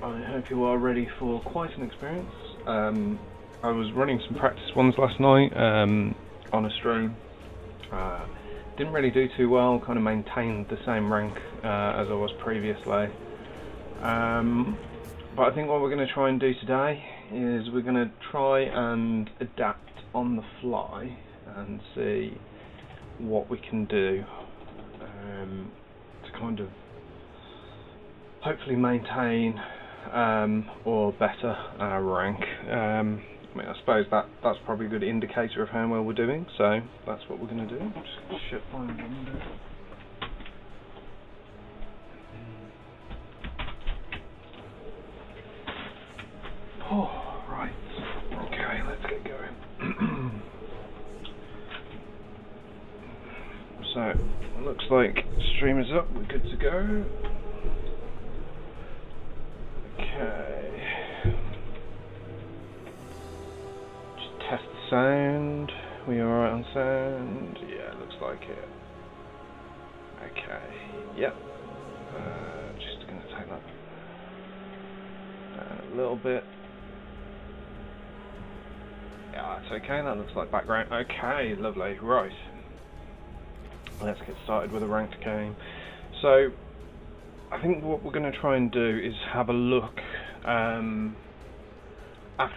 I hope you are ready for quite an experience. I was running some practice ones last night on a stream. Didn't really do too well, kind of maintained the same rank as I was previously. But I think what we're going to try and do today is we're going to try and adapt on the fly and see what we can do to kind of hopefully maintain or better our rank. I mean, I suppose that's probably a good indicator of how well we're doing, so that's what we're going to do. I'm just going to shut my window. Oh, right. Okay, let's get going. So, it looks like stream is up, we're good to go. Okay. Just test the sound. We alright on sound? Yeah, looks like it. Okay, yep. Just gonna take that a little bit. Yeah, that's okay, that looks like background. Okay, lovely, right. Let's get started with a ranked game. So, I think what we're going to try and do is have a look after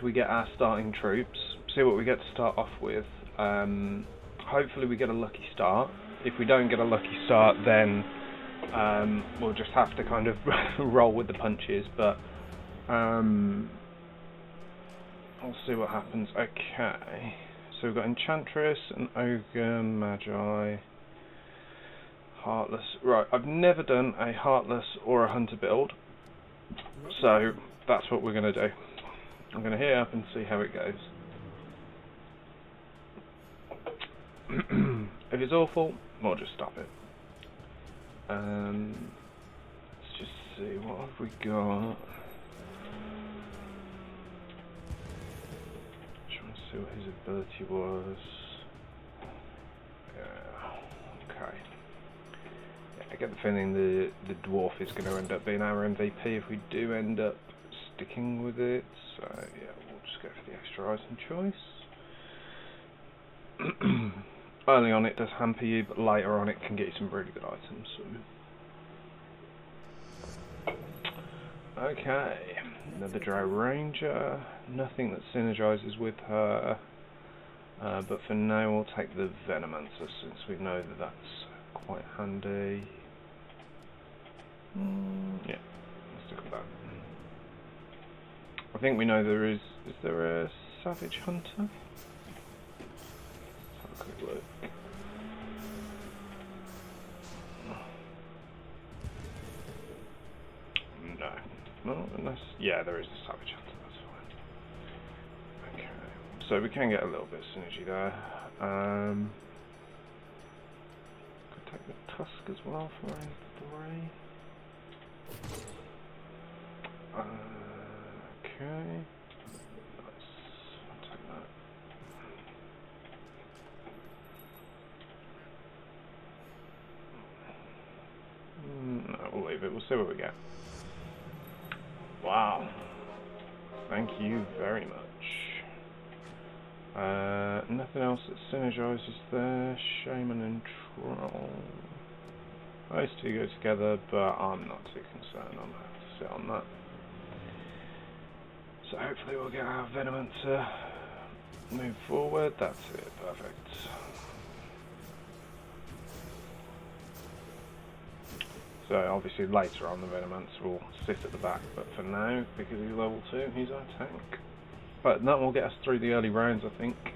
we get our starting troops, see what we get to start off with. Hopefully we get a lucky start. If we don't get a lucky start, then we'll just have to kind of roll with the punches, but we'll see what happens. Okay, so we've got Enchantress, an Ogre, Magi, Heartless. Right, I've never done a Heartless or a Hunter build, so that's what we're going to do. I'm going to hit up and see how it goes. If it's awful, we'll just stop it. Let's just see, what have we got? Trying to see what his ability was. Okay. I get the feeling the dwarf is going to end up being our MVP if we do end up sticking with it. So yeah, we'll just go for the extra item choice. Early on it does hamper you, but later on it can get you some really good items. So. Okay, another Drow Ranger. Nothing that synergizes with her, but for now we'll take the Venomancer since we know that that's quite handy. Yeah, let's stick with that. I think we know there is there a Savage Hunter? Let's have a quick look. No. No, unless, yeah, there is a Savage Hunter, that's fine. Okay, so we can get a little bit of synergy there. Could take the Tusk as well for rank 3. Okay. Nice. I'll take that. No, we'll leave it. We'll see what we get. Wow. Thank you very much. Nothing else that synergizes there. Shaman and Troll. Those two go together, but I'm not too concerned. I'm going to have to sit on that. So hopefully we'll get our Venomancer move forward. That's it. Perfect. So obviously later on the Venomancer will sit at the back, but for now, because he's level 2, he's our tank. But that will get us through the early rounds, I think.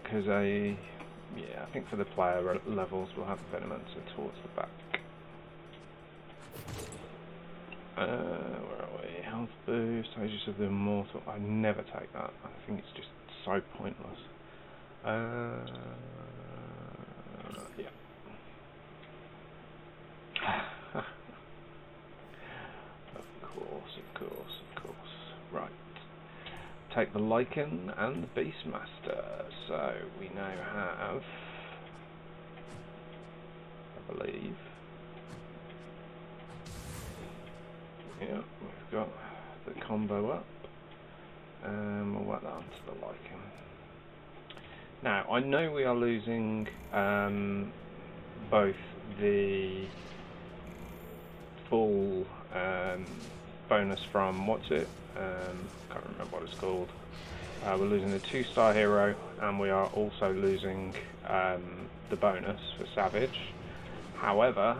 Because yeah, I think for the player levels we'll have the Venomancer towards the back. Where are we? Health boost, Aegis of the Immortal. I never take that. I think it's just so pointless. Yeah. Of course. Right. Take the Lycan and the Beastmaster. So we now have, I believe, Yeah, we've got the combo up. We'll whack that onto the lichen. Now, I know we are losing both the full bonus from, what's it? I can't remember what it's called. We're losing the 2-star hero, and we are also losing the bonus for Savage. However,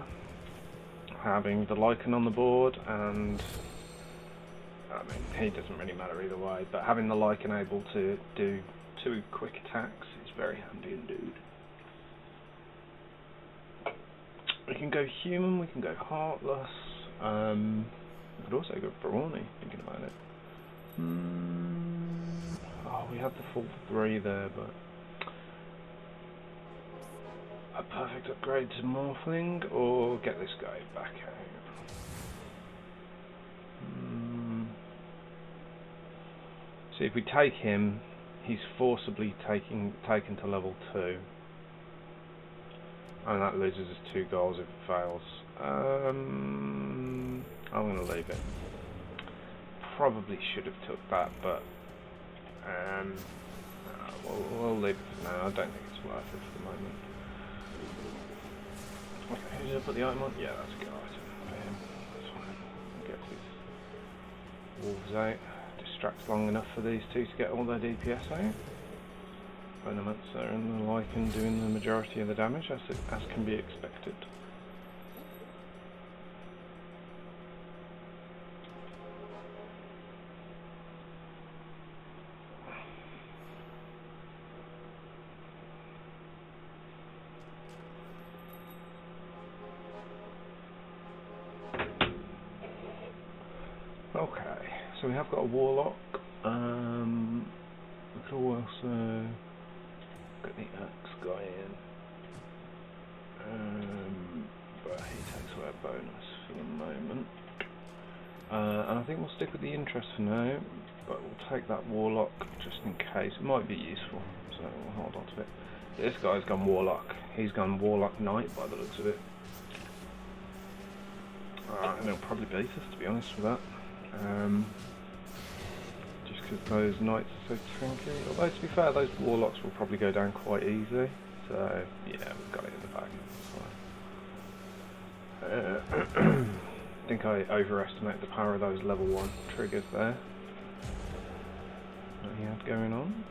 having the lichen on the board, and I mean, he doesn't really matter either way, but having the lichen able to do 2 quick attacks is very handy indeed. We can go human, we can go heartless, we could also go brawny, thinking about it. Oh, we have the full 3 there, but a perfect upgrade to Morphling, or get this guy back out. See, if we take him, he's forcibly taken to level 2. And that loses us 2 goals if it fails. I'm going to leave it. Probably should have took that, but we'll leave it for now. I don't think it's worth it for the moment. Okay, who's up at the item on? Yeah, that's a good item for him. That's fine. We'll get his wolves out. Distract long enough for these 2 to get all their DPS out. Venomancer and the lichen doing the majority of the damage, as can be expected. Okay, so we have got a warlock. We could also get the axe guy in, but he takes away a bonus for the moment. And I think we'll stick with the interest for now, but we'll take that warlock just in case. It might be useful, so we'll hold on to it. This guy's gone warlock. He's gone warlock knight by the looks of it. And he'll probably beat us, to be honest with that. Just because those knights are so tanky. Although, to be fair, those warlocks will probably go down quite easy. So, yeah, we've got it in the bag. I think I overestimated the power of those level 1 triggers there that he had going on.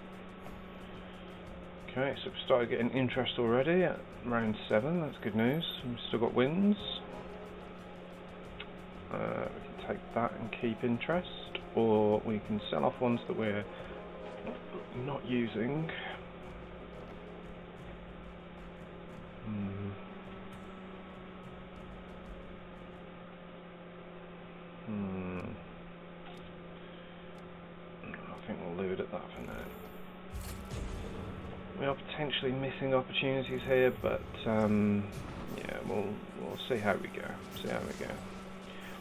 Okay, so we've started getting interest already at round 7. That's good news. We've still got wins. We can take that and keep interest, or we can sell off ones that we're not using. I think we'll leave it at that for now. We are potentially missing opportunities here, but yeah, we'll see how we go.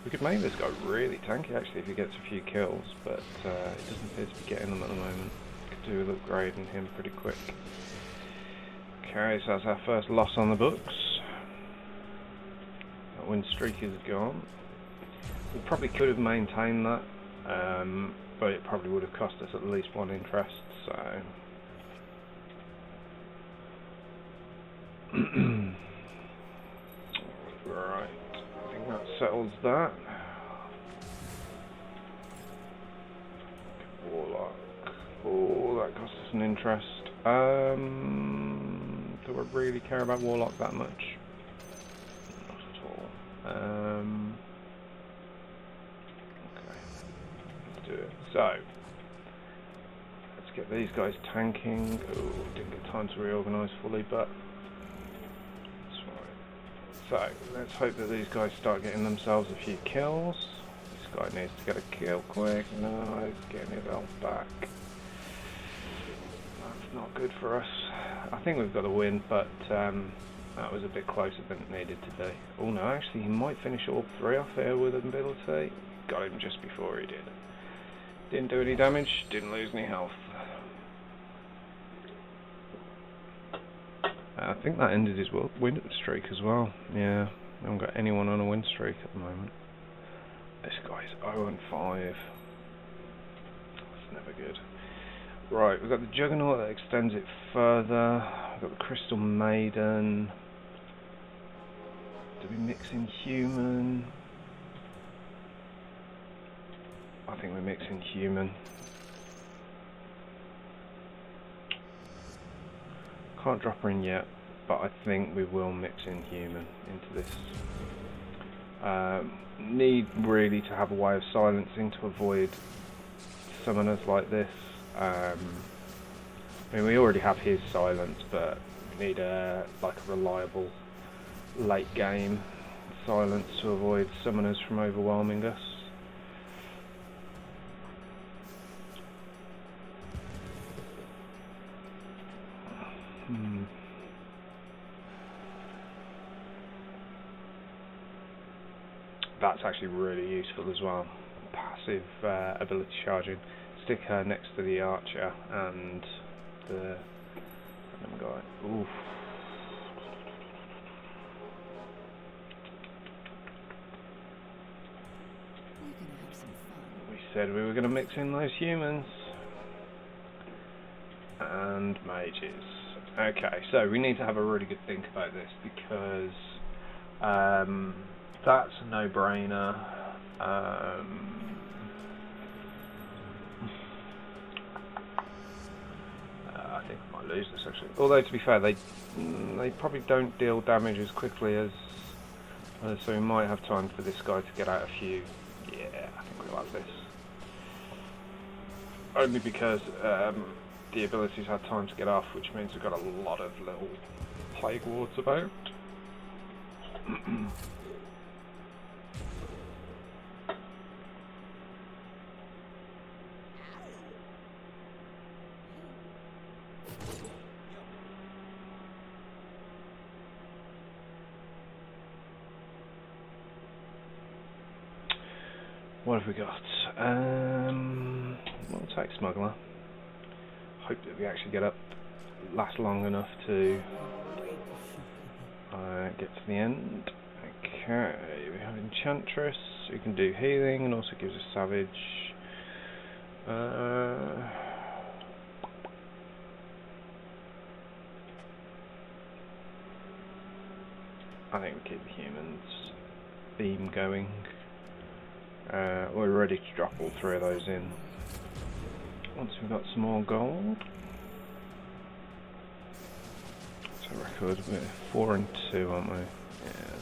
We could make this guy really tanky actually if he gets a few kills, but he doesn't appear to be getting them at the moment. Could do with upgrading him pretty quick. Okay, so that's our first loss on the books. That win streak is gone. We probably could have maintained that, but it probably would have cost us at least 1 interest, so... Right, I think that settles that. Warlock. Oh, that cost us an interest. Do I really care about Warlock that much? Not at all. Okay, let's do it. So, let's get these guys tanking. Oh, didn't get time to reorganise fully, but that's fine. So, let's hope that these guys start getting themselves a few kills. This guy needs to get a kill quick. No, he's getting his health back. That's not good for us. I think we've got a win, but that was a bit closer than it needed to be. Oh no, actually he might finish all 3 off here with ability. Got him just before he did. Didn't do any damage, didn't lose any health. I think that ended his win streak as well. Yeah, I haven't got anyone on a win streak at the moment. This guy's 0 and 5. That's never good. Right, we've got the Juggernaut that extends it further. We've got the Crystal Maiden. Do we mix in human? I think we mix in human. Can't drop her in yet, but I think we will mix in human into this. Need really to have a way of silencing to avoid summoners like this. I mean, we already have his silence, but we need like a reliable late game silence to avoid summoners from overwhelming us. That's actually really useful as well. Passive ability charging. Stick her next to the archer and the random guy. Oof. We said we were going to mix in those humans and mages. Okay, so we need to have a really good think about this because that's a no-brainer. I think I might lose this actually. Although to be fair, they probably don't deal damage as quickly as so we might have time for this guy to get out a few. Yeah, I think we'll have this. Only because the abilities had time to get off, which means we've got a lot of little plague wards about. What have we got? We'll take Smuggler. Hope that we actually last long enough to get to the end. Okay, we have Enchantress, who can do healing and also gives us Savage. I think we keep the humans theme going. We're ready to drop all three of those in. Once we've got some more gold. So record, we're 4 and 2, aren't we? Yeah.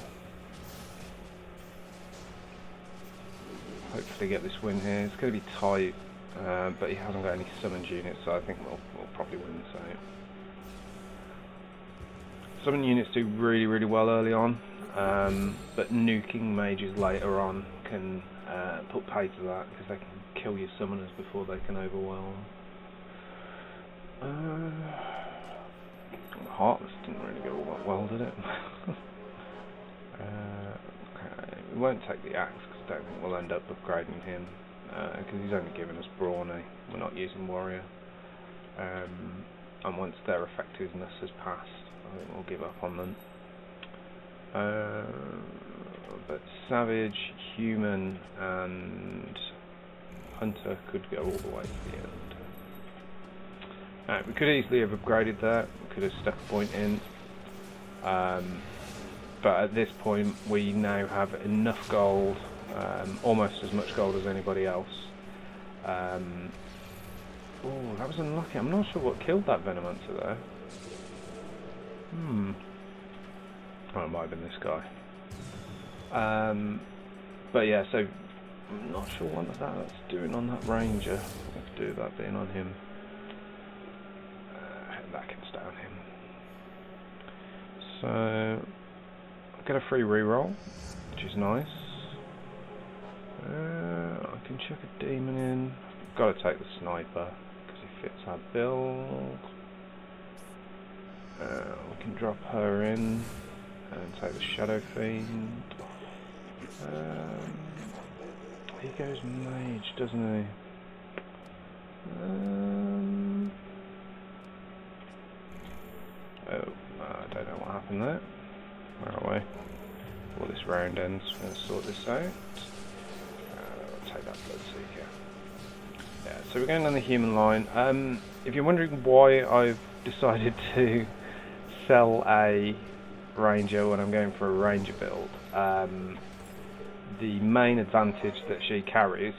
Hopefully get this win here. It's going to be tight, but he hasn't got any summoned units, so I think we'll probably win this out. Summon units do really, really well early on, but nuking mages later on can put pay to that because they can kill your summoners before they can overwhelm. Heartless didn't really go all that well, did it? Okay, we won't take the axe because I don't think we'll end up upgrading him because he's only given us brawny. We're not using warrior, and once their effectiveness has passed, I think we'll give up on them. But Savage, Human and Hunter could go all the way to the end. We could easily have upgraded that, we could have stuck a point in, but at this point we now have enough gold, almost as much gold as anybody else. Oh, that was unlucky. I'm not sure what killed that Venomancer though. Oh, it might have been this guy. But yeah, so I'm not sure what that's doing on that ranger. Let's do that being on him. That can stay on him. So I'll get a free reroll, which is nice. I can chuck a demon in. Got to take the sniper because he fits our build. We can drop her in and take the Shadow Fiend. He goes mage, doesn't he? I don't know what happened there. Where are we? Before this round ends, we're going to sort this out. that Bloodseeker. Yeah, so we're going on the human line. If you're wondering why I've decided to sell a Ranger when I'm going for a Ranger build, the main advantage that she carries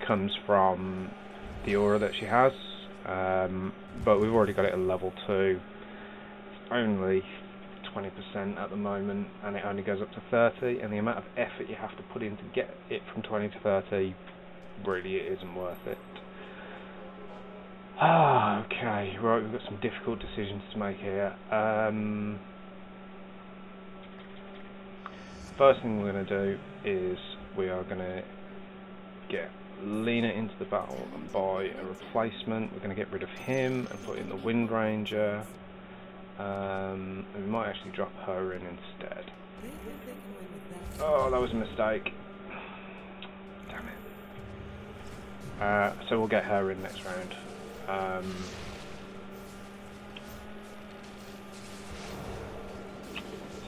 comes from the aura that she has, but we've already got it at level 2. It's only 20% at the moment, and it only goes up to 30, and the amount of effort you have to put in to get it from 20 to 30, really it isn't worth it. Okay, right, we've got some difficult decisions to make here. First thing we're going to do is we are going to get Lena into the battle and buy a replacement. We're going to get rid of him and put in the Wind Ranger. And we might actually drop her in instead. Oh, that was a mistake. Damn it. So we'll get her in next round.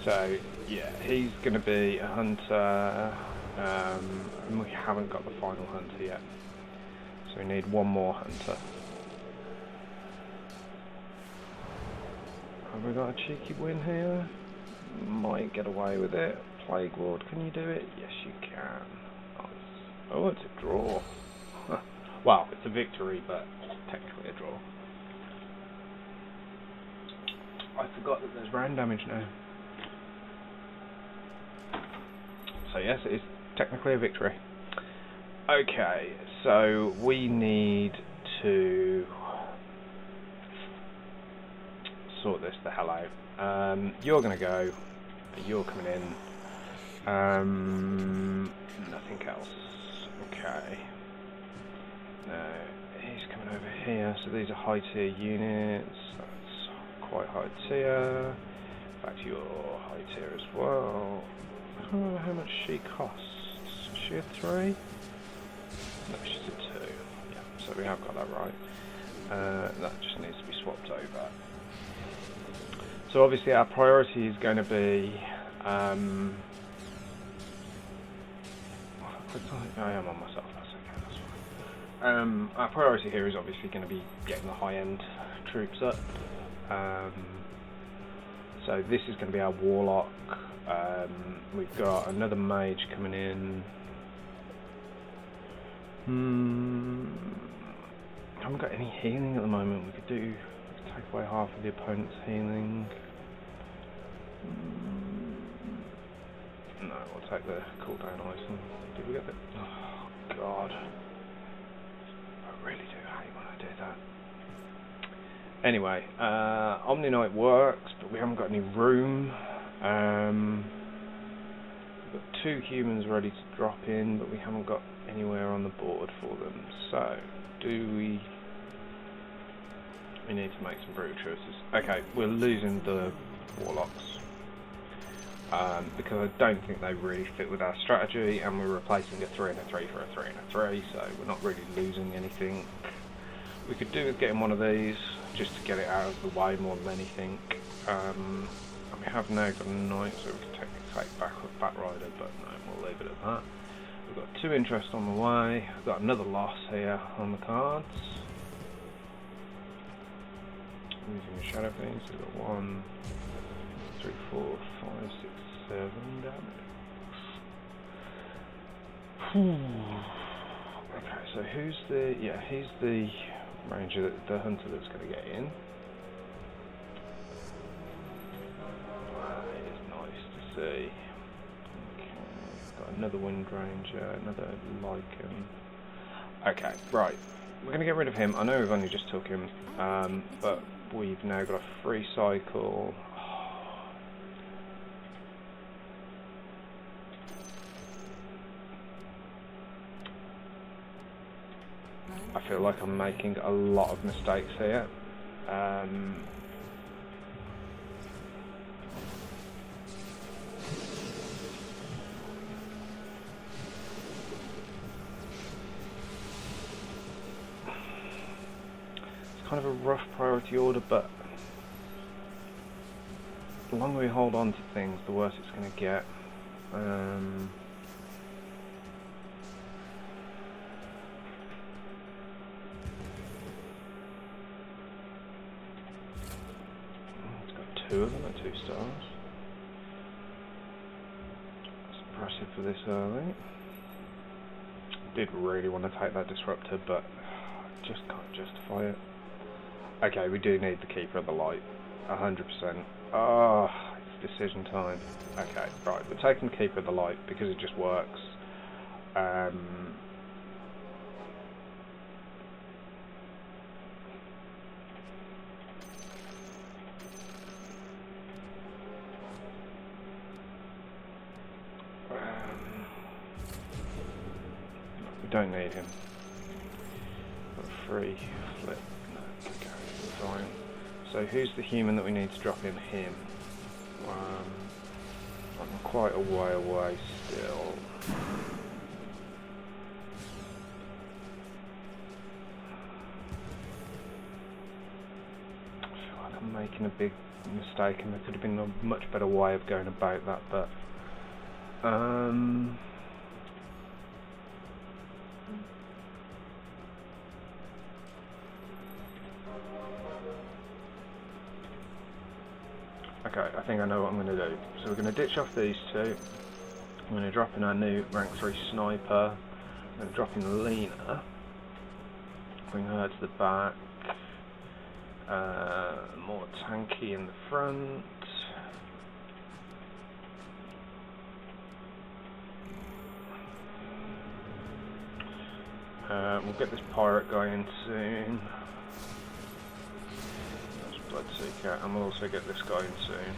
So yeah, he's going to be a hunter. And we haven't got the final hunter yet, so we need one more hunter. Have we got a cheeky win here? Might get away with it. Plague Lord, can you do it? Yes, you can. Nice. Oh, it's a draw. Well, it's a victory, but technically a draw. I forgot that there's round damage now. So yes, it is technically a victory. Okay, so we need to sort this the hell out. You're gonna go, you're coming in. Nothing else. Okay. No, he's coming over here, so these are high tier units. That's quite high tier. In fact, you're high tier as well. I don't remember how much she costs. Is she a 3? No, she's a 2. Yeah, so we have got that right. That just needs to be swapped over. So obviously our priority is going to be I am on myself, that's okay, that's fine. Our priority here is obviously going to be getting the high-end troops up. So this is going to be our Warlock. We've got another mage coming in. Haven't got any healing at the moment. We could take away half of the opponent's healing. No, we'll take the cooldown item. Did we get the... Oh god. I really do hate when I do that. Anyway, Omni Knight works, but we haven't got any room. We've got 2 humans ready to drop in, but we haven't got anywhere on the board for them. So, we need to make some brutal choices. Okay, we're losing the Warlocks. Because I don't think they really fit with our strategy, and we're replacing a 3 and a 3 for a 3 and a 3, so we're not really losing anything. We could do with getting one of these, just to get it out of the way more than anything. And we have now got a knight, so we can technically take back rider, but no, we'll leave it at that. We've got 2 interest on the way. We've got another loss here on the cards. Using the shadow things, so we've got 1, 3, 4, 5, 6, 7 damage. Okay, so who's the... Yeah, he's the ranger, the hunter that's going to get in. It is nice to see. Okay, got another wind ranger, another lichen. Okay, right. We're going to get rid of him. I know we've only just took him, but we've now got a free cycle. I feel like I'm making a lot of mistakes here. It's kind of a rough priority order, but the longer we hold on to things, the worse it's going to get. 2 of them at 2 stars. That's impressive for this early. Did really want to take that disruptor, but just can't justify it. Okay, we do need the Keeper of the Light, 100%. Oh, it's decision time. Okay, right, we're taking the Keeper of the Light because it just works. We don't need him. Got a free flip. No, okay, we're fine. So who's the human that we need to drop in him? I'm quite a way away still. I feel like I'm making a big mistake, and there could have been a much better way of going about that, but okay, I think I know what I'm going to do. So we're going to ditch off these two. I'm going to drop in our new rank 3 sniper. I'm going to drop in Lena. Bring her to the back. More tanky in the front. We'll get this pirate guy in soon. Bloodseeker, and we'll also get this guy in soon.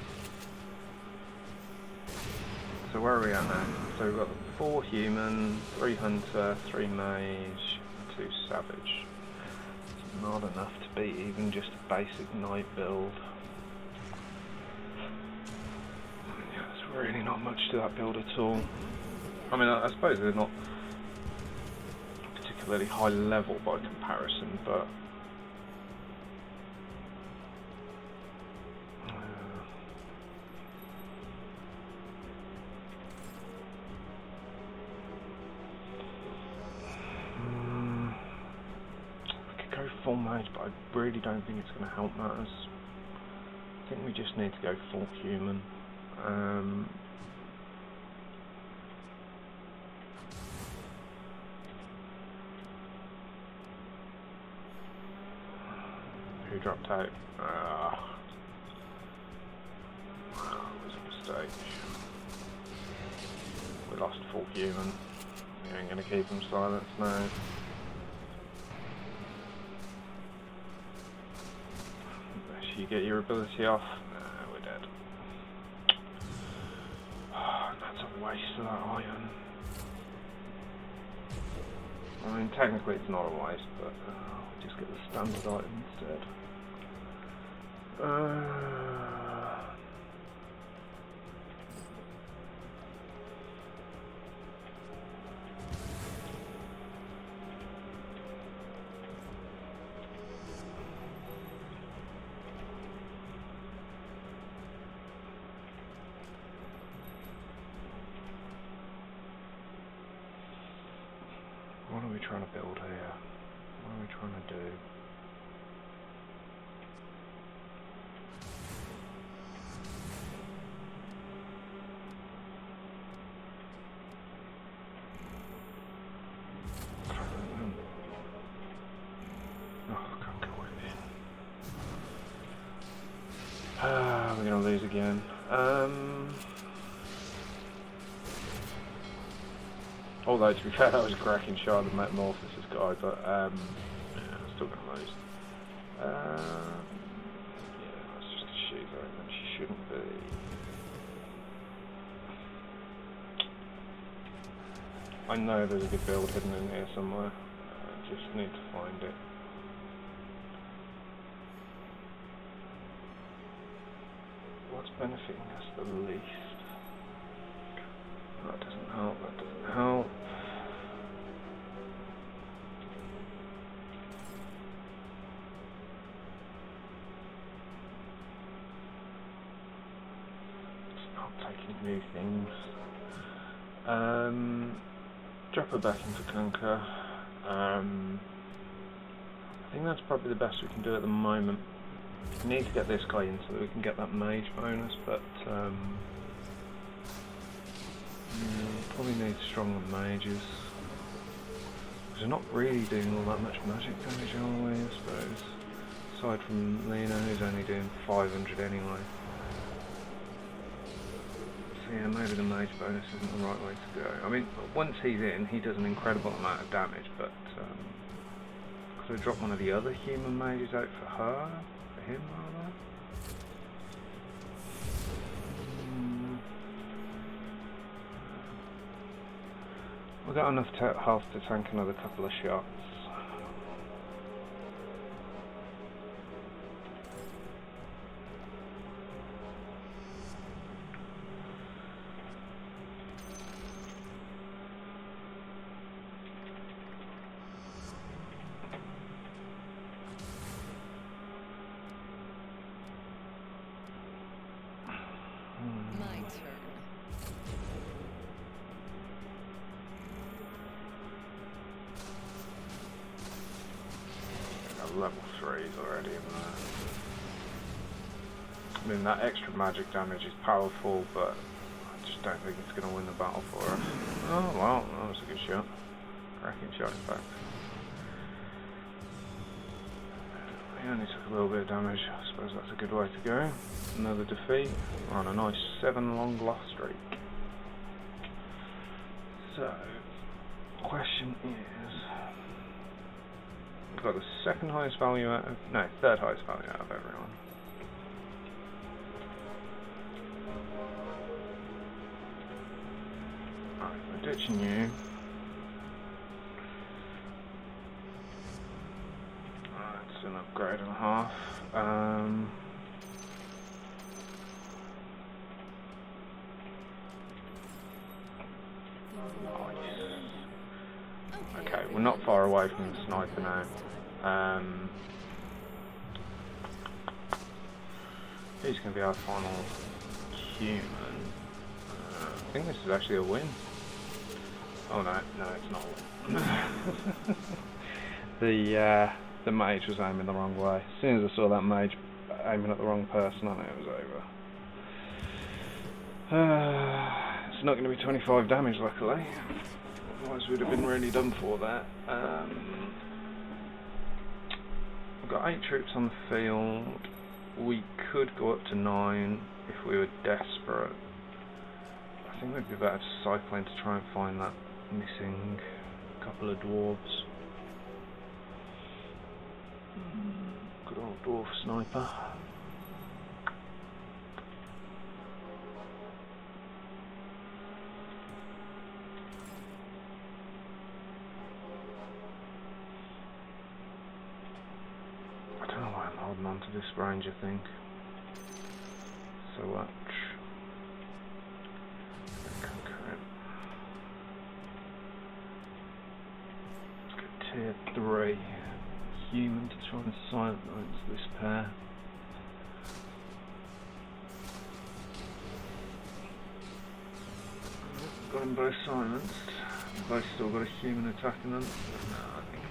So where are we at now? So we've got 4 human, 3 hunter, 3 mage, 2 savage. It's not enough to beat even just a basic knight build. Yeah, there's really not much to that build at all. I mean, I suppose they're not particularly high level by comparison, but full mage, but I really don't think it's going to help matters. I think we just need to go full human. Who dropped out? It was a mistake. We lost full human. We ain't going to keep him silent now. You get your ability off? Nah, we're dead. Oh, that's a waste of that iron. I mean, technically it's not a waste, but I'll just get the standard item instead. What are we trying to build here? What are we trying to do? Oh, I can't go in. We're going to lose again. Although, to be fair, that was a cracking shot of the Metamorphosis guy, but yeah, still going to lose. Yeah, that's just a shoot there, and she shouldn't be. I know there's a good build hidden in here somewhere. I just need to find it. What's benefiting us the least? That doesn't help, that doesn't help. It's not taking new things. Drop her back into Conquer. I think that's probably the best we can do at the moment. We need to get this guy in so that we can get that mage bonus, but probably need stronger mages. Because we're not really doing all that much magic damage, are we, I suppose? Aside from Lena, who's only doing 500 anyway. So yeah, maybe the mage bonus isn't the right way to go. I mean, once he's in, he does an incredible amount of damage, but could I drop one of the other human mages out for her? For him, rather? We've got enough health to tank another couple of shots. Level 3s already in there. I mean, that extra magic damage is powerful, but I just don't think it's going to win the battle for us. Oh well, that was a good shot. Cracking shot, in fact. He only took a little bit of damage. I suppose that's a good way to go. Another defeat. We're on a nice 7 long loss streak. So, question is, we've got the second highest value out of, no, third highest value out of everyone. Alright, we're ditching you. That's an upgrade and a half. Okay, we're not far away from the sniper now. Who's going to be our final human? I think this is actually a win. Oh no, it's not a win. The mage was aiming the wrong way. As soon as I saw that mage aiming at the wrong person, I knew it was over. It's not going to be 25 damage, luckily. Otherwise we'd have been really done for that. We've got 8 troops on the field. We could go up to 9 if we were desperate. I think we'd be better to cycle in to try and find that missing couple of dwarves. Good old dwarf sniper. Holding on to this ranger thing so much. Conquer it. Let's get tier 3 human to try and silence this pair. Got them both silenced. Both still got a human attacking them. No, I think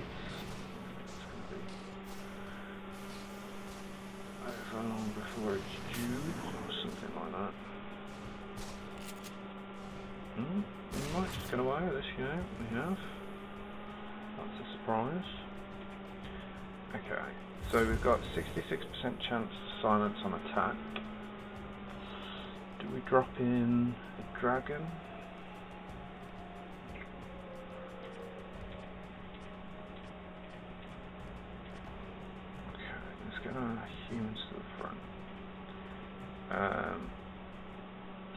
it's going to be over long before it's due, or something like that. We might just get away with this, you know, we have. That's a surprise. Okay, so we've got 66% chance to silence on attack. Do we drop in a dragon? Get our humans to the front.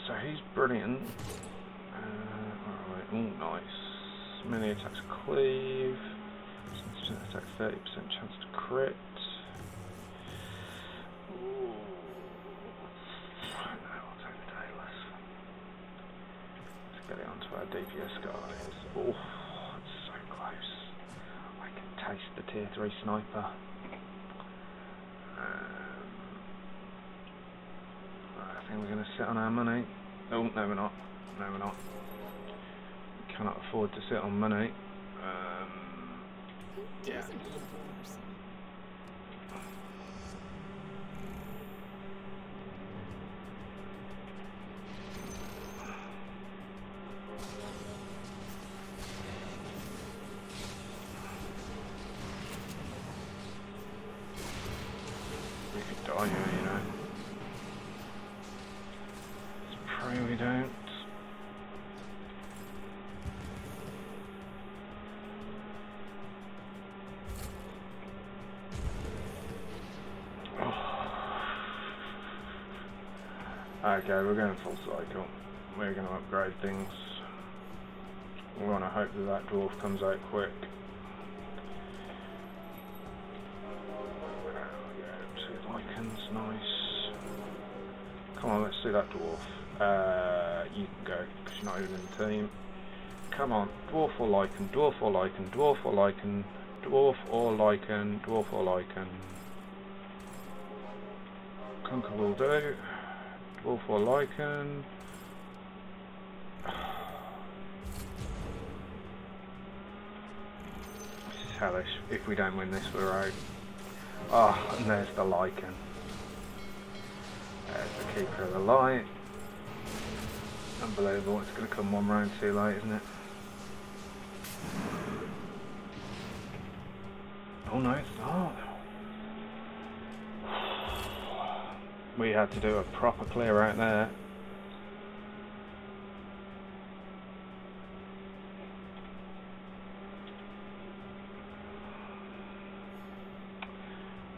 So he's brilliant. Alright, oh nice. Many attacks cleave. Attack 30% chance to crit. Ooh. No, I'll take the tailors. Let's get it onto our DPS guys. Oh, it's so close. I can taste the tier 3 sniper. I think we're going to sit on our money. Oh, no we're not. No we're not. We cannot afford to sit on money. Yeah. Okay, we're going full cycle. We're going to upgrade things. We want to hope that that dwarf comes out quick. Two lichens, nice. Come on, let's see that dwarf. You can go, because you're not even in the team. Come on, dwarf or lichen, dwarf or lichen, dwarf or lichen, dwarf or lichen, dwarf or lichen. Conquer will do. Dwarf or lichen. This is hellish. If we don't win this, we're out. Ah, and there's the lichen. There's the keeper of the light. Unbelievable. It's going to come one round too late, isn't it? Oh no, it's not. We had to do a proper clear out there.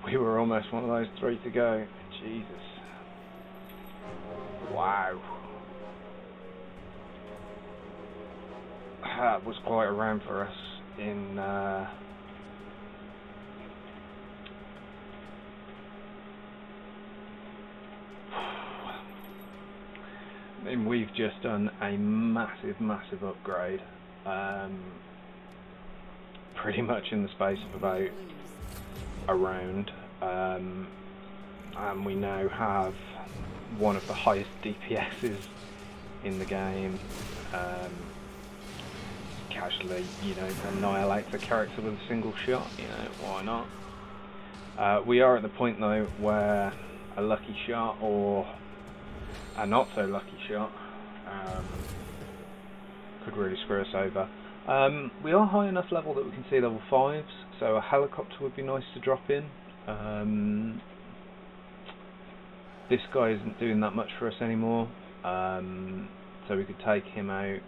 We were almost one of those 3 to go. Jesus. Wow. That was quite a round for us in and we've just done a massive upgrade, pretty much in the space of about a round, and we now have one of the highest DPSs in the game. Casually, you know, annihilates a character with a single shot, you know, why not? We are at the point though where a lucky shot or a not so lucky shot could really screw us over. We are high enough level that we can see level 5s, so a helicopter would be nice to drop in. This guy isn't doing that much for us anymore, so we could take him out.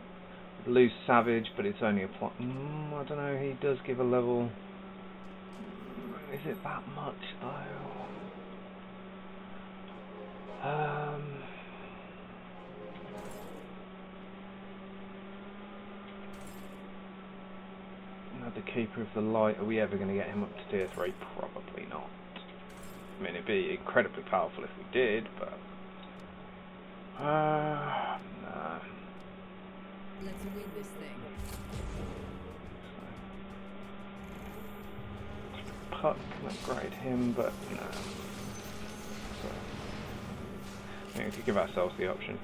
Lose Savage, but it's only a plot. I don't know, he does give a level. Is it that much though? The Keeper of the Light, are we ever going to get him up to tier 3? Probably not. I mean, it'd be incredibly powerful if we did, but nah. Let's win this thing. Puck can upgrade him, but no. So, I think we could give ourselves the option.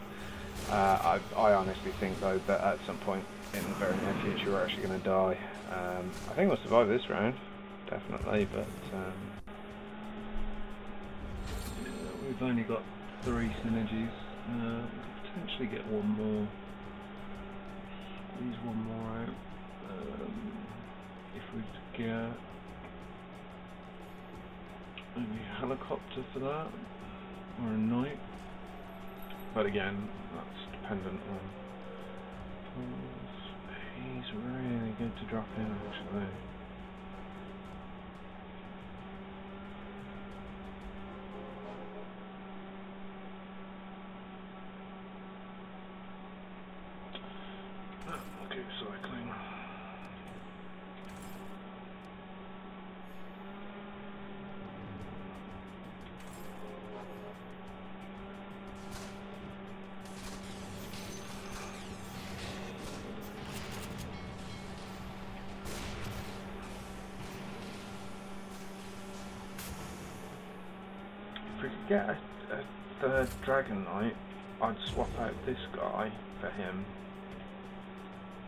I honestly think though that at some point in the very near future we're actually going to die. I think we'll survive this round, definitely, but we've only got 3 synergies. We could potentially get one more. Squeeze one more out. If we get maybe a helicopter for that, or a knight. But again, that's dependent on. He's really good to drop in, actually. I'll keep cycling. If we could get a third Dragon Knight, I'd swap out this guy for him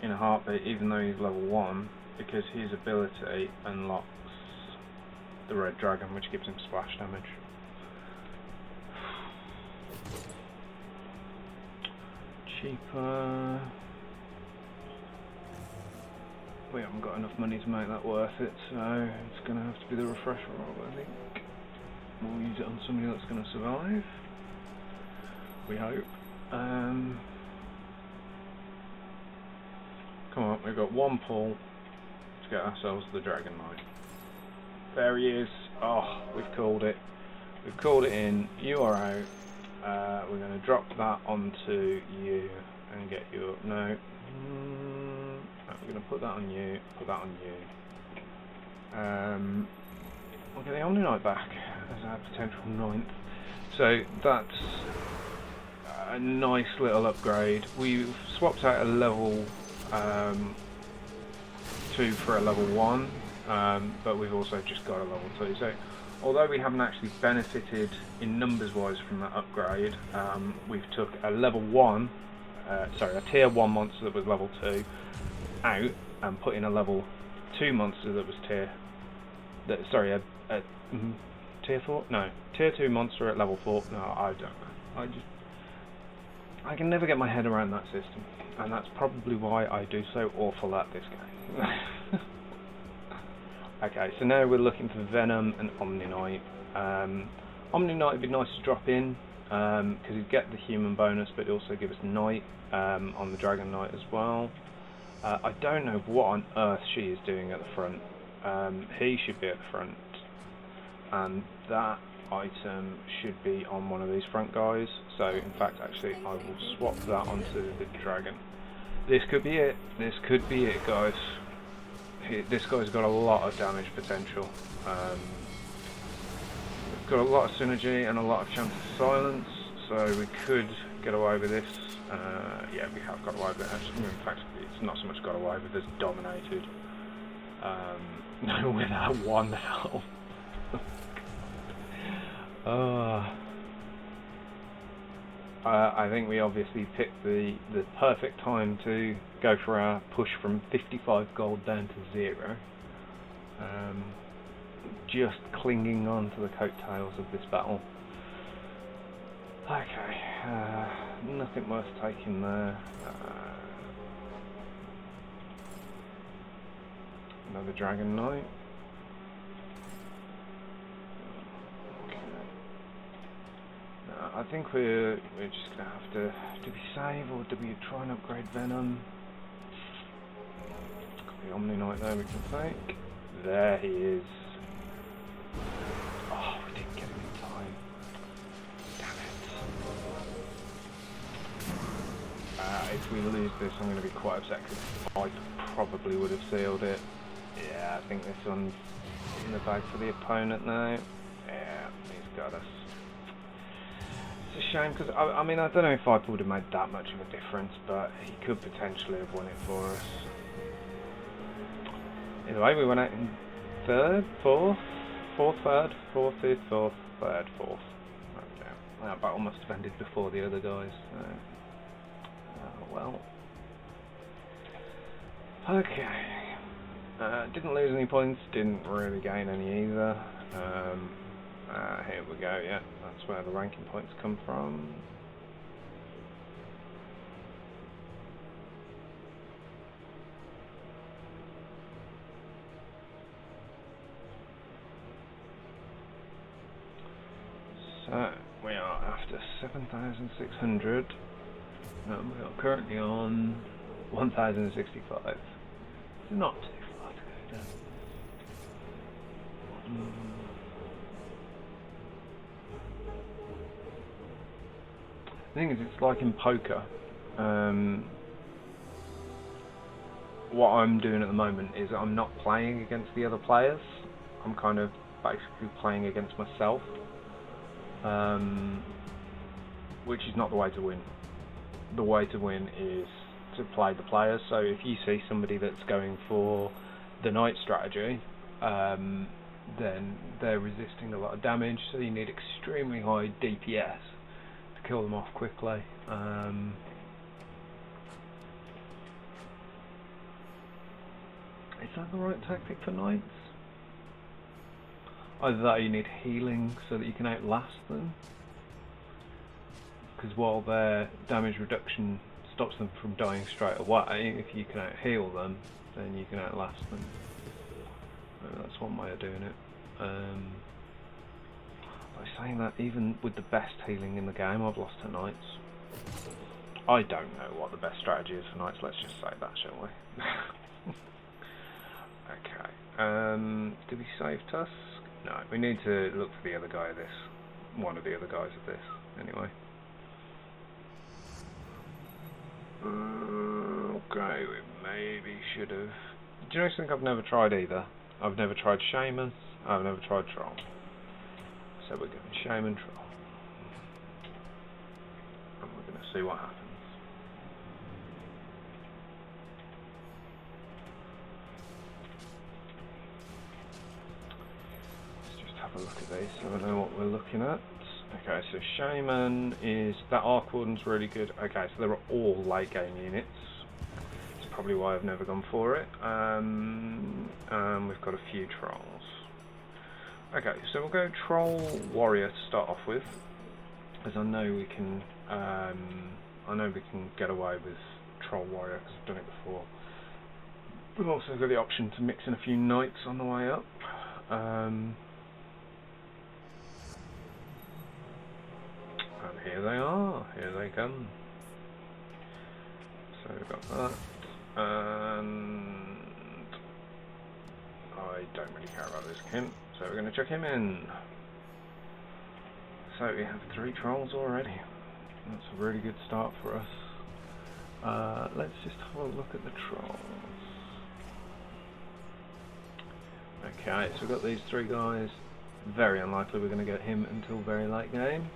in a heartbeat, even though he's level 1, because his ability unlocks the red dragon, which gives him splash damage. Cheaper. We haven't got enough money to make that worth it, so it's going to have to be the refresher roll, I think. We'll use it on somebody that's going to survive. We hope. Come on, we've got 1 pull to get ourselves the Dragon Knight. There he is. Oh, we've called it. We've called it in. You are out. we're going to drop that onto you and get your... No. We're going to put that on you, put that on you. We'll get the Omni Knight back as our potential 9th. So that's a nice little upgrade. We've swapped out a level 2 for a level 1, but we've also just got a level 2. So although we haven't actually benefited in numbers wise from that upgrade, we've took a level 1, sorry, a tier 1 monster that was level 2 out and put in a level 2 monster that was tier tier 4? No, tier 2 monster at level 4. No, I don't know. I can never get my head around that system, and that's probably why I do so awful at this game. Okay, so now we're looking for Venom and Omni Knight. Omni Knight would be nice to drop in, because you'd get the human bonus, but also give us Knight on the Dragon Knight as well. I don't know what on earth she is doing at the front. He should be at the front, and that item should be on one of these front guys. So in fact, actually, I will swap that onto the Dragon. This could be it. This could be it, guys. This guy's got a lot of damage potential. We've got a lot of synergy and a lot of chance of silence, so we could get away with this. Yeah, we have got away with it. Actually, in fact, it's not so much got away with as dominated. With that 1 health. I think we obviously picked the perfect time to go for our push from 55 gold down to 0. Just clinging on to the coattails of this battle. Okay, nothing worth taking there. Another Dragon Knight. I think we're just gonna have to. Do we save or do we try and upgrade Venom? Got the Omni Knight there we can take. There he is. Oh, we didn't get him in time. Damn it. If we lose this, I'm going to be quite upset because I probably would have sealed it. Yeah, I think this one's in the bag for the opponent now. Yeah, he's got us. It's a shame because I mean I don't know if I would have made that much of a difference, but he could potentially have won it for us. Either way, we went out in 3rd, 4th, 4th, 3rd, 4th, 5th, 4th, 3rd, 4th. Okay. That battle must have ended before the other guys. So. Well. Okay. Didn't lose any points, didn't really gain any either. Here we go, yeah, that's where the ranking points come from. So, we are after 7,600, and we are currently on 1,065. It's not too far to go down. The thing is, it's like in poker. What I'm doing at the moment is I'm not playing against the other players. I'm kind of basically playing against myself, which is not the way to win. The way to win is to play the players. So if you see somebody that's going for the knight strategy, then they're resisting a lot of damage, so you need extremely high DPS to kill them off quickly. Is that the right tactic for knights? Either that or you need healing so that you can outlast them, because while their damage reduction stops them from dying straight away, if you can out-heal them, then you can outlast them. That's one way of doing it. By saying that, even with the best healing in the game, I've lost to knights. I don't know what the best strategy is for knights, let's just say that, shall we? Okay. Do we save Tusk? No, we need to look for the other guy of this. One of the other guys of this, anyway. Okay, we maybe should have. Do you know something I've never tried either? I've never tried Shaman, I've never tried Troll. So we're going Shaman Troll. And we're going to see what happens. Let's just have a look at these so we know what we're looking at. Okay, so Shaman is, that Arc Warden's really good. Okay, so they're all late game units. That's probably why I've never gone for it. We've got a few Trolls. Okay, so we'll go Troll Warrior to start off with, as I know we can get away with Troll Warrior because I've done it before. We've also got the option to mix in a few Knights on the way up. And here they are, here they come. So we've got that, and I don't really care about this Kim, so we're going to chuck him in. So we have 3 Trolls already. That's a really good start for us. Let's just have a look at the Trolls. Okay, so we've got these 3 guys. Very unlikely we're going to get him until very late game.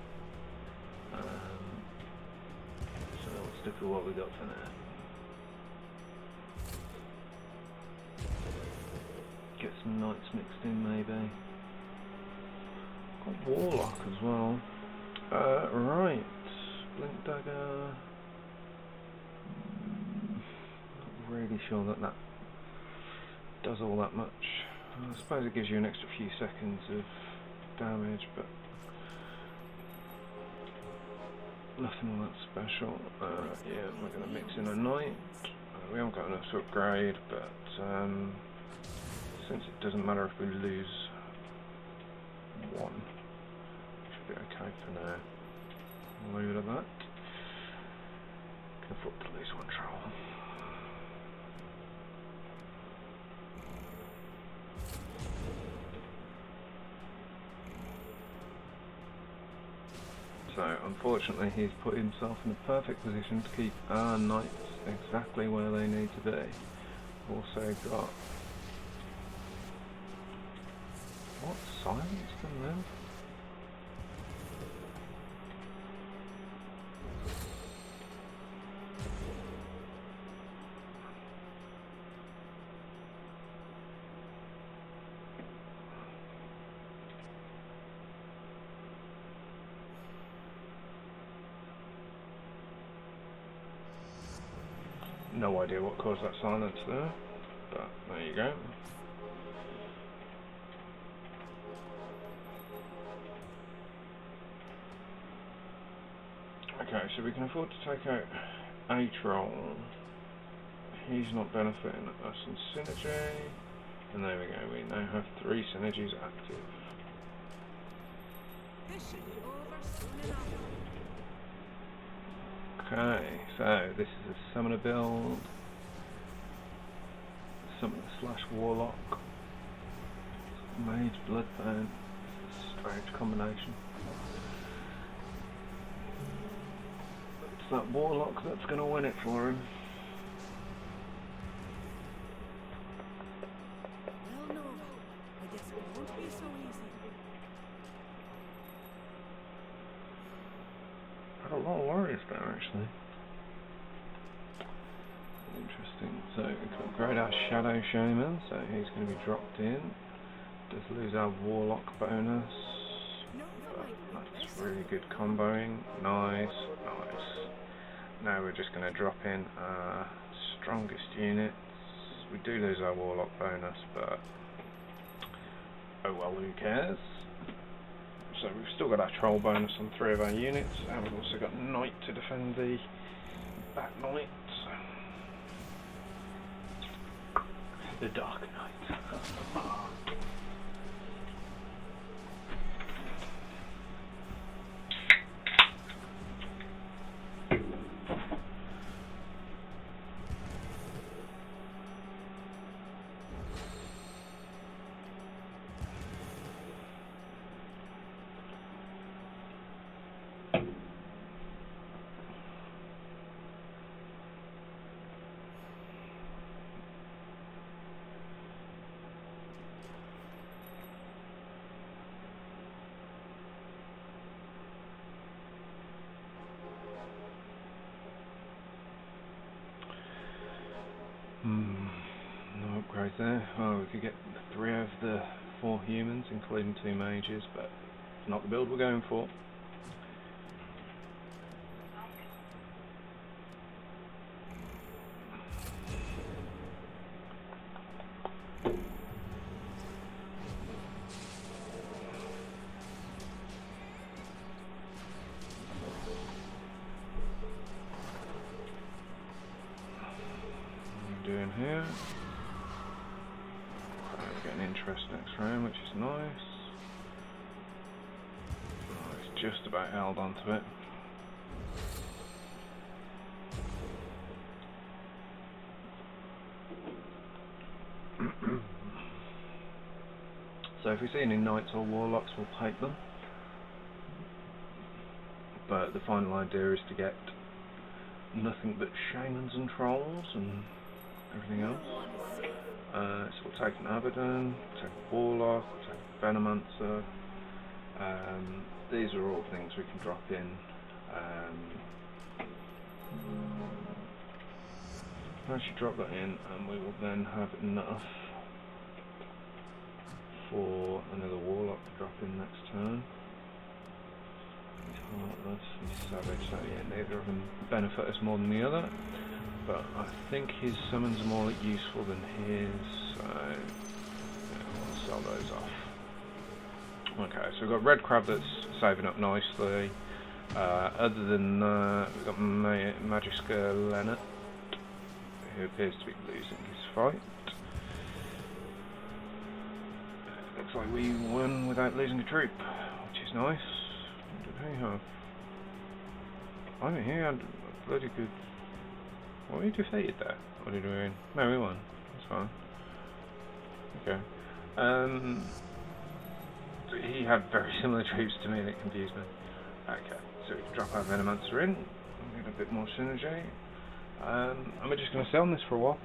So we'll stick with what we got for now. Get some Knights mixed in maybe. Got Warlock as well. Right. Blink Dagger. Not really sure that does all that much. I suppose it gives you an extra few seconds of damage, but nothing all that special. Yeah, we're going to mix in a Knight. We haven't got enough to upgrade, but since it doesn't matter if we lose one, should be okay for now. We'll leave it at that. Can afford to lose one Troll. So unfortunately he's put himself in a perfect position to keep our Knights exactly where they need to be. Also got... what? Silenced them then? No idea what caused that silence there, but there you go. Okay, so we can afford to take out a Troll. He's not benefiting us in synergy. And there we go, we now have 3 synergies active. Okay, so this is a summoner build. Summoner / Warlock. Mage Bloodbound. Strange combination. It's that Warlock that's going to win it for him. Well, no, I guess it won't be so easy. Had a lot of warriors there actually. Interesting. So we can upgrade our Shadow Shaman, so he's going to be dropped in. Does lose our Warlock bonus. But that's really good comboing. Nice, nice. Now we're just going to drop in our strongest units. We do lose our Warlock bonus, but oh well, who cares? So we've still got our Troll bonus on 3 of our units, and we've also got Knight to defend the back Knight. The Dark Knight. upgrades there. Oh, we could get 3 of the 4 humans, including 2 mages, but it's not the build we're going for. Doing here. We're getting interest next round, which is nice. Oh, it's just about held onto it. So if we see any knights or warlocks, we'll take them. But the final idea is to get nothing but shamans and trolls and everything else. So we'll take an Abaddon, take a Warlock, we'll take a Venomancer. These are all things we can drop in. Actually drop that in, and we will then have enough for another Warlock to drop in next turn. He's Heartless, he's Savage, so yeah, neither of them benefit us more than the other. But I think his summons are more useful than his, so yeah, we'll sell those off. Okay, so we've got Red Crab that's saving up nicely. Other than that, we've got Magiska Leonard, who appears to be losing his fight. Looks like we won without losing a troop, which is nice. What did he have? I think he had a bloody good... What, we defeated there? What did we win? No, we won. That's fine. Okay. So he had very similar troops to me, and it confused me. Okay, so we can drop our Venomancer in, and get a bit more synergy. And we're just going to sell on this for a while.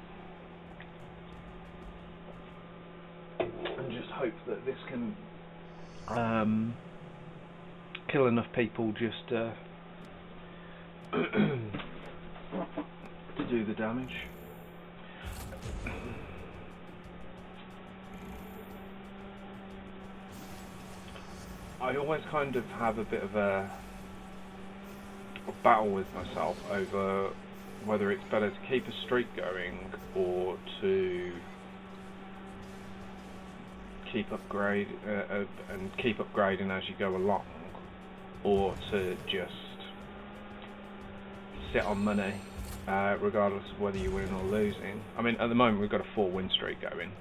And just hope that this can kill enough people just to do the damage. I always kind of have a bit of a battle with myself over whether it's better to keep a streak going or to keep upgrading as you go along, or to just sit on money regardless of whether you're winning or losing. I mean, at the moment we've got a 4-win streak going,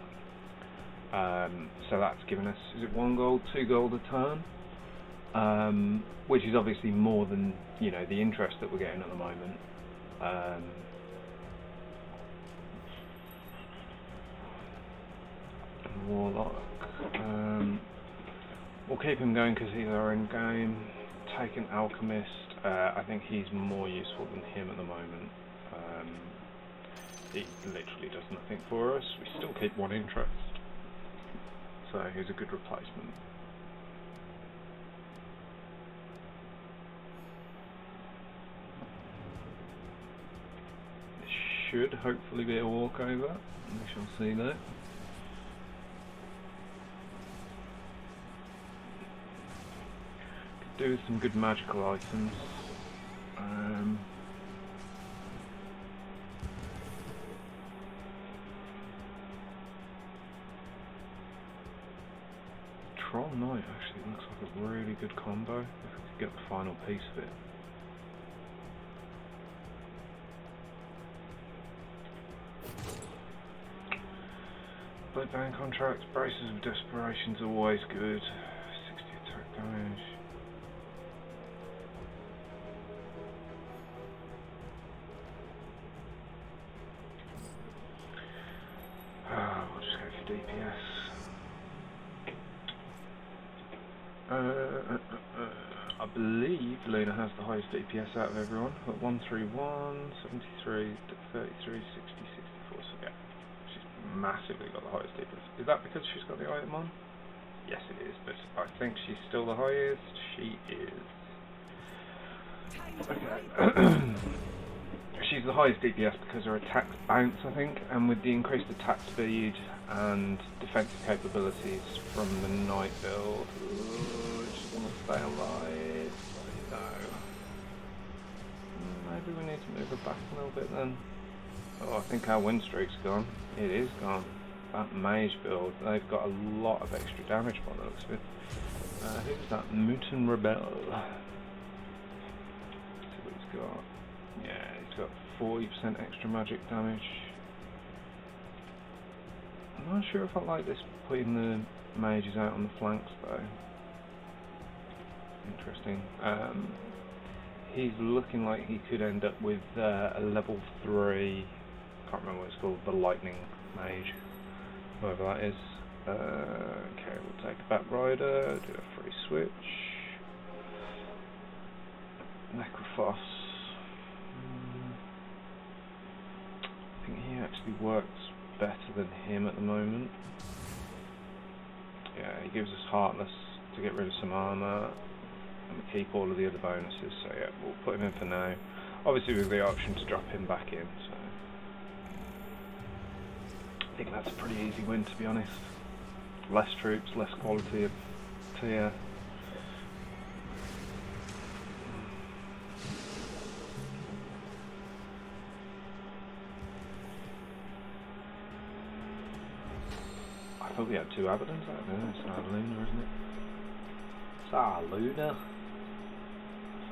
so that's given us, is it 1 gold, 2 gold a turn, which is obviously more than, you know, the interest that we're getting at the moment. Warlock, we'll keep him going because he's our end game. Take an Alchemist. I think he's more useful than him at the moment. He literally does nothing for us. We still keep 1 interest, so he's a good replacement. This should hopefully be a walkover. We shall see that. Could do with some good magical items. Troll Knight actually looks like a really good combo if we could get the final piece of it. Bloodbane contract, Braces of Desperation's always good. 60 attack damage. We'll just go for DPS. I believe Luna has the highest DPS out of everyone. Got 131, 73, 33, 60, 64. So yeah, she's massively got the highest DPS. Is that because she's got the item on? Yes, it is, but I think she's still the highest. She is. Okay. she's the highest DPS because her attacks bounce, I think, and with the increased attack speed and defensive capabilities from the Knight build, ooh, just want to stay alive. No. Maybe we need to move her back a little bit then. Oh, I think our win streak's gone. It is gone. That mage build, they've got a lot of extra damage by the looks of it. Who's that? Mutant Rebel. Let's see what he's got. Yeah, he's got 40% extra magic damage. I'm not sure if I like this putting the mages out on the flanks though. Interesting. He's looking like he could end up with a level 3, can't remember what it's called, the lightning mage, whoever that is. Okay, we'll take a back rider, do a free switch. Necrophos. I think he actually works better than him at the moment. Yeah, he gives us Heartless to get rid of some armour, and we keep all of the other bonuses, so yeah, we'll put him in for now. Obviously we've the option to drop him back in, so I think that's a pretty easy win, to be honest. Less troops, less quality of tier. I thought we had 2 Aberdons out there. It's our Luna, isn't it? It's our Luna.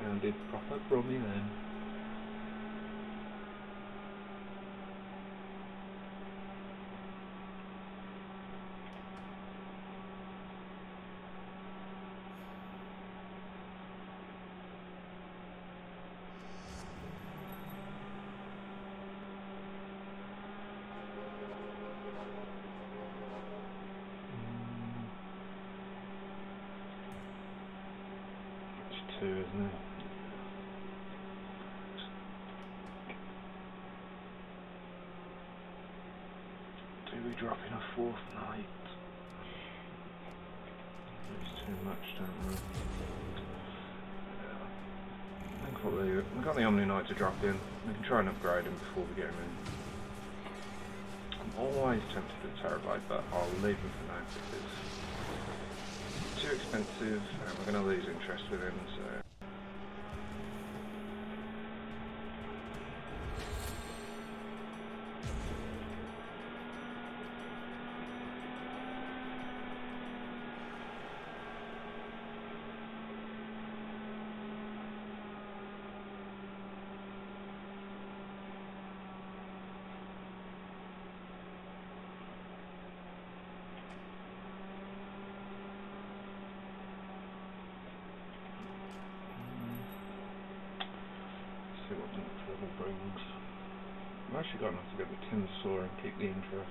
Sounded proper brummy then. It's 2, isn't it? Do we drop in a 4th Knight? It's too much, don't we? Yeah. Thankfully, we've got the Omni Knight to drop in. We can try and upgrade him before we get him in. I'm always tempted to Terabyte, but I'll leave him for now because it's too expensive and we're going to lose interest with him, so... see what the next level brings. I've actually got enough to get the tin saw and keep the interest.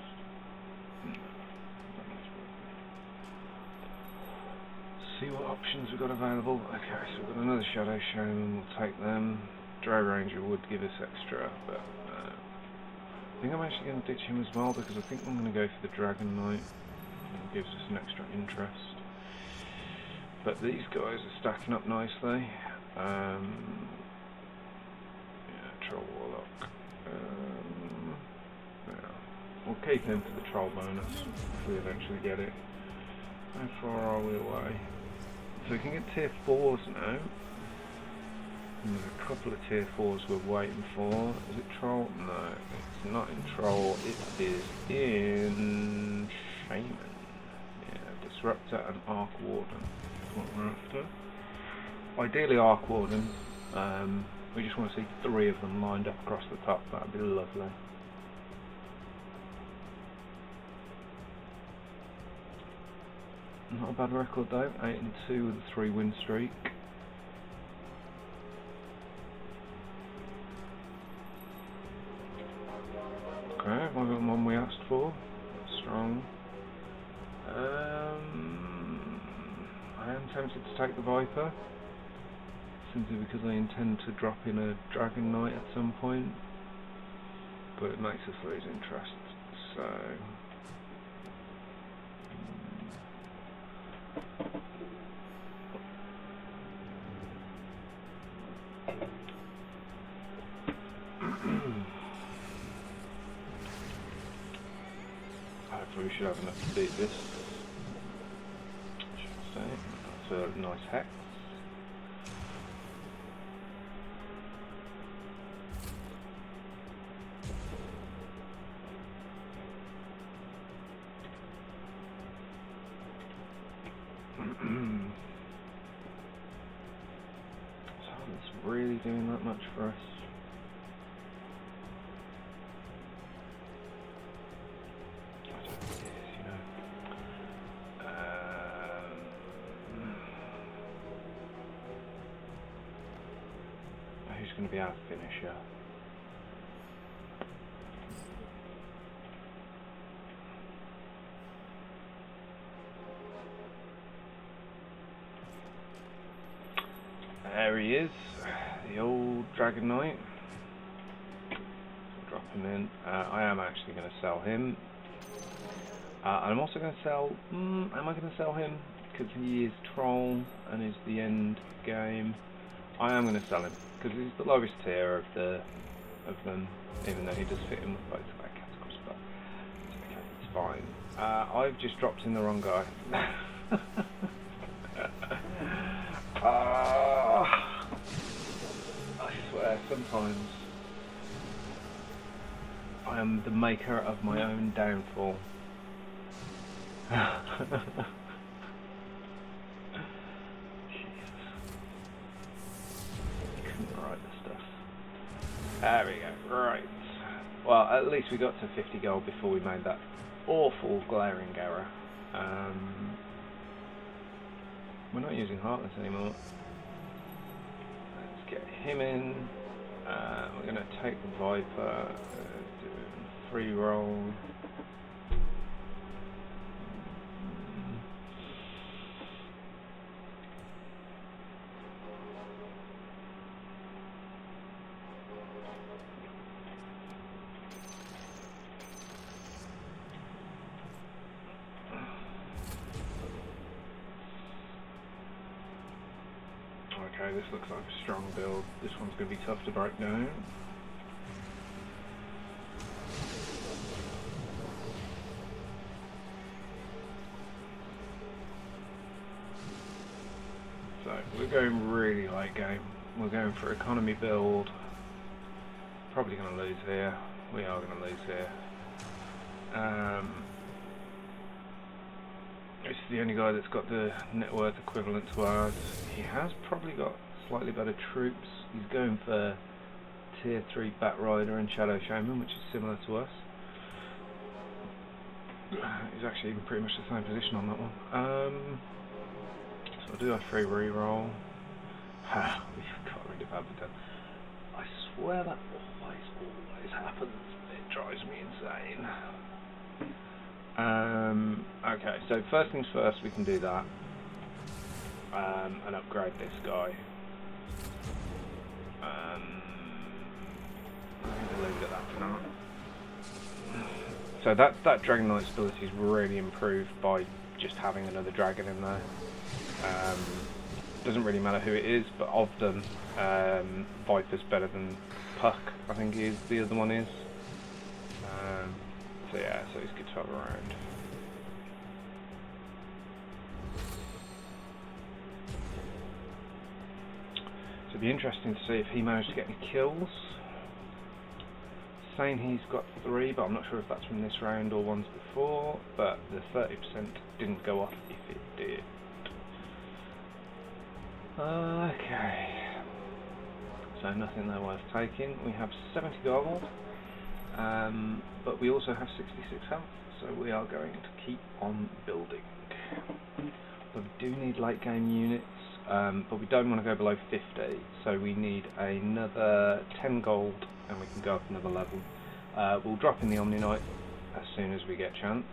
See what options we've got available. Okay, so we've got another Shadow Shaman, we'll take them. Dry Ranger would give us extra, but I think I'm actually going to ditch him as well because I think I'm going to go for the Dragon Knight. It gives us an extra interest. But these guys are stacking up nicely. Troll Warlock. Yeah. We'll keep him for the troll bonus if we eventually get it. How far are we away? So we can get tier 4s now. And there's a couple of tier 4s we're waiting for. Is it troll? No, it's not in troll. It is in Shaman. Yeah, Disruptor and Arc Warden is what we're after. Ideally Arc Warden. We just want to see 3 of them lined up across the top. That'd be lovely. Not a bad record though. 8-2 with a 3-win streak. Okay, we got one we asked for. Strong. I am tempted to take the Viper, simply because I intend to drop in a Dragon Knight at some point, but it makes us lose interest, so... Hopefully we should have enough to beat this. Should I say. That's a nice hex. Really doing that much for us. I don't think it is, you know. Who's going to be our finisher? There he is, the old Dragon Knight. So drop him in. I am actually going to sell him. And I'm also going to sell. Am I going to sell him? Because he is Troll and is the end game. I am going to sell him because he's the lowest tier of them. Even though he does fit in with both of our categories, but it's okay, it's fine. I've just dropped in the wrong guy. I swear, sometimes I am the maker of my own downfall. Jesus. Couldn't write the stuff. There we go, right. Well, at least we got to 50 gold before we made that awful glaring error. We're not using Heartless anymore. Let's get him in. We're going to take the Viper, do a free roll. Okay, this looks like a strong build. This one's going to be tough to break down. So, we're going really late game. We're going for economy build. Probably going to lose here. We are going to lose here. This is the only guy that's got the net worth equivalent to ours. He has probably got slightly better troops. He's going for tier 3 Bat Rider and Shadow Shaman, which is similar to us. He's actually in pretty much the same position on that one. So I'll do a free reroll. Ha, we've got rid of Abaddon. I swear that always happens. It drives me insane. Okay, so first things first, we can do that and upgrade this guy. I'm going to leave it at that for now. So that Dragon Knight's ability is really improved by just having another dragon in there. Doesn't really matter who it is, but of them, Viper's better than Puck, I think the other one is. So yeah, so he's good to have around. So it'd be interesting to see if he managed to get any kills. Saying he's got 3, but I'm not sure if that's from this round or ones before, but the 30% didn't go off if it did. Okay. So nothing there worth taking. We have 70 gold. But we also have 66 health, so we are going to keep on building. But we do need late game units, but we don't want to go below 50, so we need another 10 gold and we can go up another level. We'll drop in the Omni Knight as soon as we get a chance.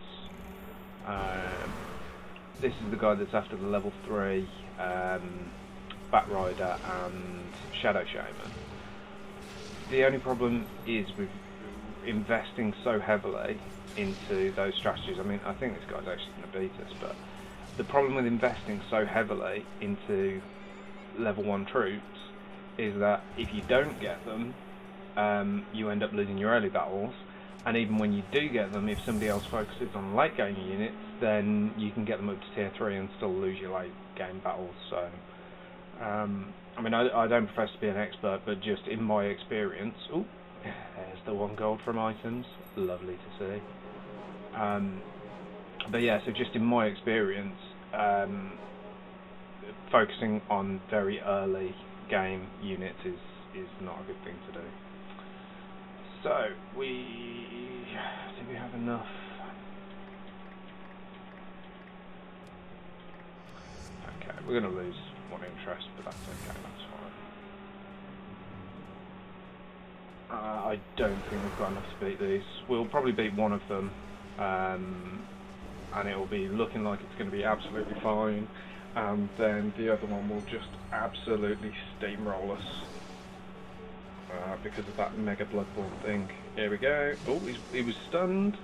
This is the guy that's after the level 3 Bat Rider and Shadow Shaman. The only problem is with investing so heavily into those strategies. I mean, I think this guy's actually going to beat us, but the problem with investing so heavily into level 1 troops is that if you don't get them, you end up losing your early battles, And even when you do get them, if somebody else focuses on late game units, then you can get them up to tier 3 and still lose your late game battles. So, I mean, I don't profess to be an expert, but just in my experience, ooh, there's the 1 gold from items, lovely to see. But yeah, so just in my experience, focusing on very early game units is not a good thing to do. So, do we have enough? Okay, we're going to lose 1 interest, but that's okay, that's fine. I don't think we've got enough to beat these. We'll probably beat one of them, and it will be looking like it's going to be absolutely fine, and then the other one will just absolutely steamroll us. Because of that mega bloodborne thing. Here we go. Oh, he was stunned.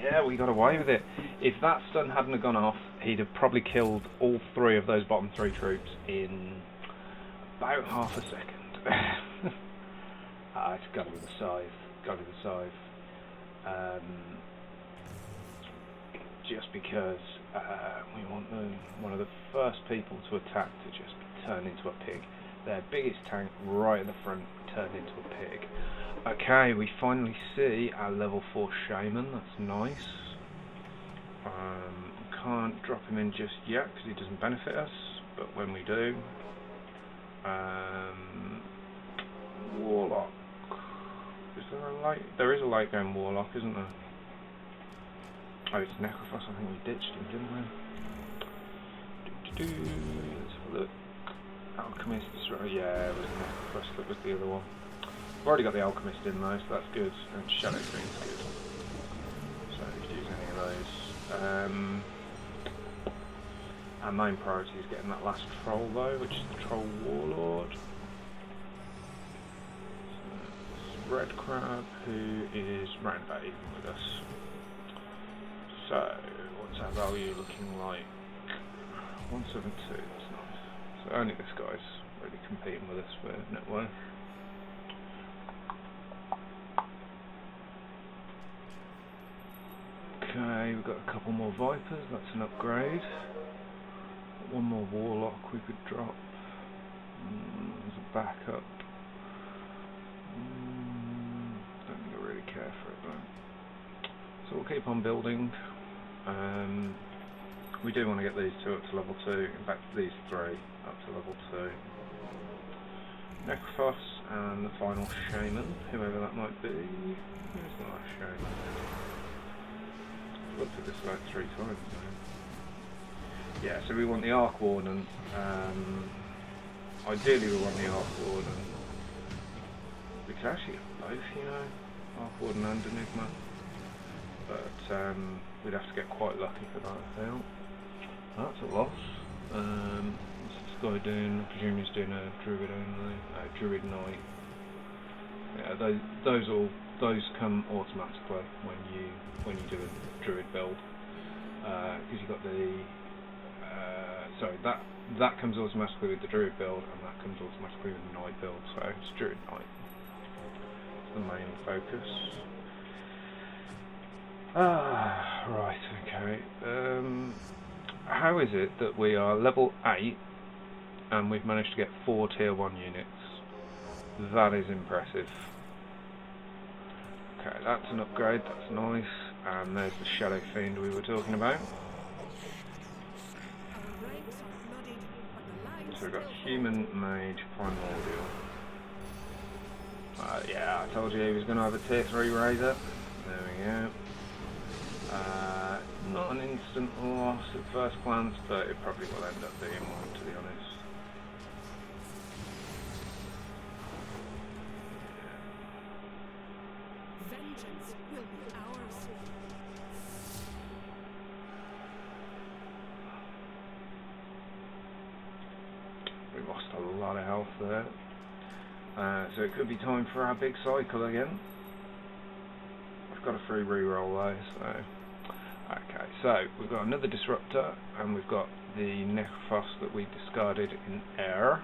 Yeah, we got away with it. If that stun hadn't have gone off, he'd have probably killed all 3 of those bottom 3 troops in about half a second. It's got to be the scythe. Got to be the scythe. Just because we want one of the first people to attack to just turn into a pig. Their biggest tank right at the front turned into a pig. Okay, we finally see our level 4 shaman. That's nice. Can't drop him in just yet because he doesn't benefit us, but when we do, warlock. Is there a late? There is a late game warlock, isn't there? Oh, it's Necrophos. I think we ditched him, didn't we? Let's have a look. Alchemist, yeah, it was Necrophos that was the other one. We've already got the Alchemist in though, so that's good, and Shadow Fiend's good. So we could use any of those. Our main priority is getting that last troll though, which is the Troll Warlord. So Red Crab, who is round about even with us. So, what's our value looking like? 172, that's nice. So only this guy's really competing with us for net worth. Okay, we've got a couple more Vipers, that's an upgrade. One more Warlock we could drop. There's a backup. Don't think I really care for it though. So we'll keep on building. We do want to get these 2 up to level 2, in fact these 3 up to level 2. Necrophos and the final Shaman, whoever that might be. Who's the last Shaman? I've looked at this about 3 times now. Yeah, so we want the Arc Warden. Ideally we want the Arc Warden. We could actually get both, you know, Arc Warden and Enigma. But we'd have to get quite lucky for that, I feel. That's a loss. What's this guy doing? I presume he's doing a Druid only. Druid Knight. Yeah, those come automatically when you do a Druid build. Because you've got the sorry, that comes automatically with the Druid build, and that comes automatically with the Knight build. So it's Druid Knight. It's the main focus. Right, okay. How is it that we are level 8 and we've managed to get 4 tier 1 units? That is impressive. Okay, that's an upgrade, that's nice. And there's the Shadow Fiend we were talking about. So we've got Human, Mage, Primordial. Yeah, I told you he was going to have a tier 3 Razor. There we go. Not an instant loss at first glance, but it probably will end up being one, to be honest. Vengeance will be ours. We lost a lot of health there. So it could be time for our big cycle again. I've got a free reroll though, so... Okay, so we've got another Disruptor, and we've got the Necrophos that we discarded in air.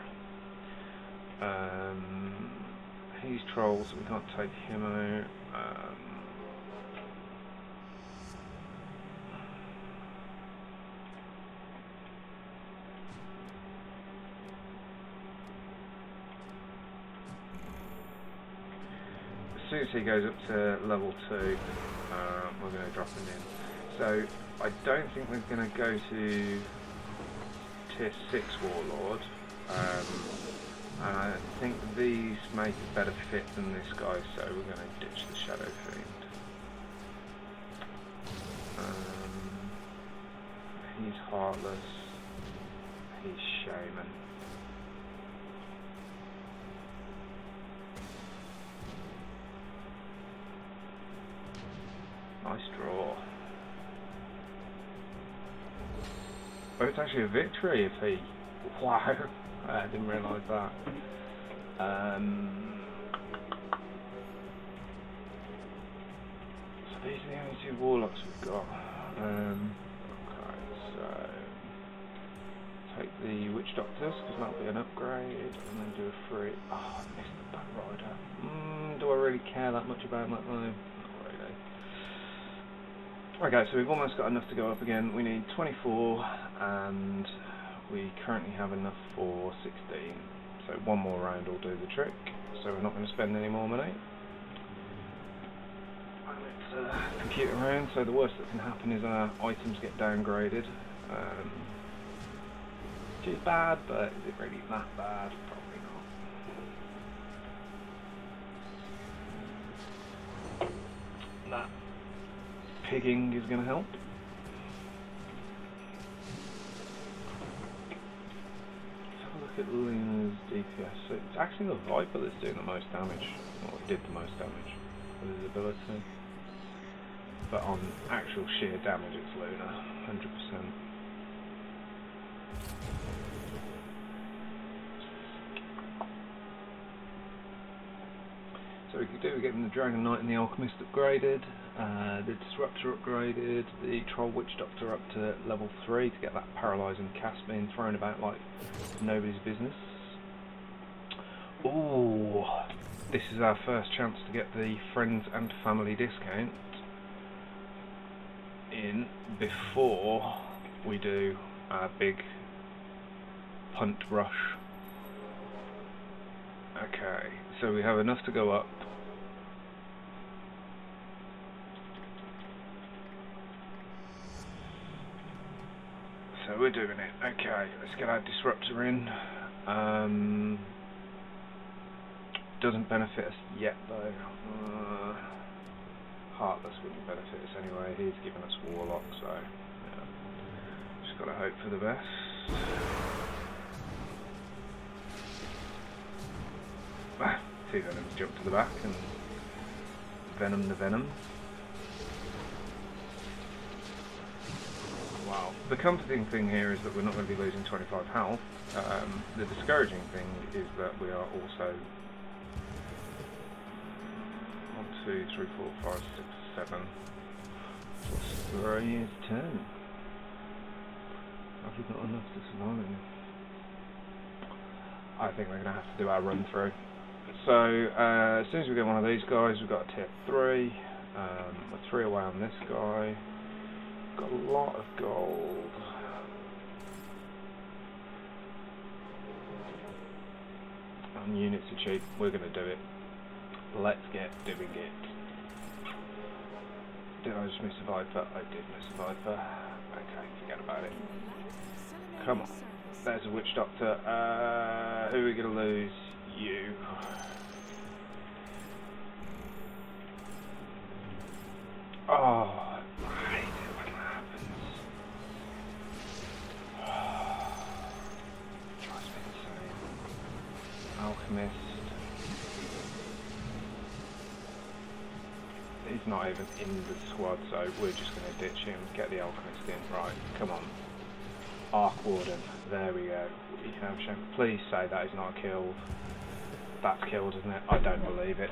He's troll, so we can't take him out. soon as he goes up to level 2, we're going to drop him in. So I don't think we're going to go to tier 6 Warlord. And I think these make a better fit than this guy, so we're going to ditch the Shadow Fiend. He's Heartless. He's Shaman. Nice draw. Oh, it's actually a victory if he... Wow, I didn't realise that. So these are the only 2 Warlocks we've got. Okay, so... Take the Witch Doctors, because that'll be an upgrade, and then do a free... Oh, I missed the Back Rider. Do I really care that much about that though? Not really. Okay, so we've almost got enough to go up again. We need 24, and we currently have enough for 16. So one more round will do the trick. So we're not going to spend any more money. And it's a computer round, so the worst that can happen is our items get downgraded. Which is bad, but is it really that bad? Probably not. That pigging is going to help. Let's have a look at Luna's DPS. So it's actually the Viper that's doing the most damage, or did the most damage with his ability. But on actual sheer damage, it's Luna, 100%. So we could do, we're getting the Dragon Knight and the Alchemist upgraded, the Disruptor upgraded, the Troll Witch Doctor up to level 3 to get that paralysing cast being thrown about like nobody's business. Ooh, this is our first chance to get the friends and family discount in before we do our big punt rush. Okay, so we have enough to go up. So we're doing it. Okay, let's get our Disruptor in. Doesn't benefit us yet though. Heartless wouldn't benefit us anyway. He's given us Warlock, so yeah. Just gotta hope for the best. Two Venoms jump to the back and venom the Venom. Wow. The comforting thing here is that we're not going to be losing 25 health. The discouraging thing is that we are also 1, 2, 3, 4, 5, 6, 7 plus 3 is 10. Have we got enough to survive? I think we're going to have to do our run through. So as soon as we get one of these guys, we've got a tier 3. We're 3 away on this guy. Got a lot of gold. And units are cheap. We're going to do it. Let's get doing it. Did I just miss a Viper? I did miss a Viper. Okay, forget about it. Come on. There's a Witch Doctor. Who are we going to lose? You. Oh, I hate it when that happens. Drives me insane. Alchemist. He's not even in the squad, so we're just going to ditch him, get the Alchemist in. Right, come on. Arc Warden. There we go. We have shown. Please say that is not killed. That's killed, isn't it? I don't believe it.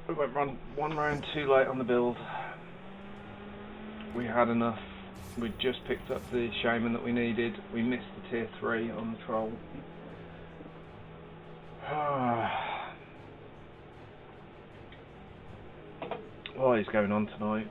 We went one round too late on the build. We had enough. We just picked up the Shaman that we needed. We missed the tier 3 on the Troll. What is going on tonight?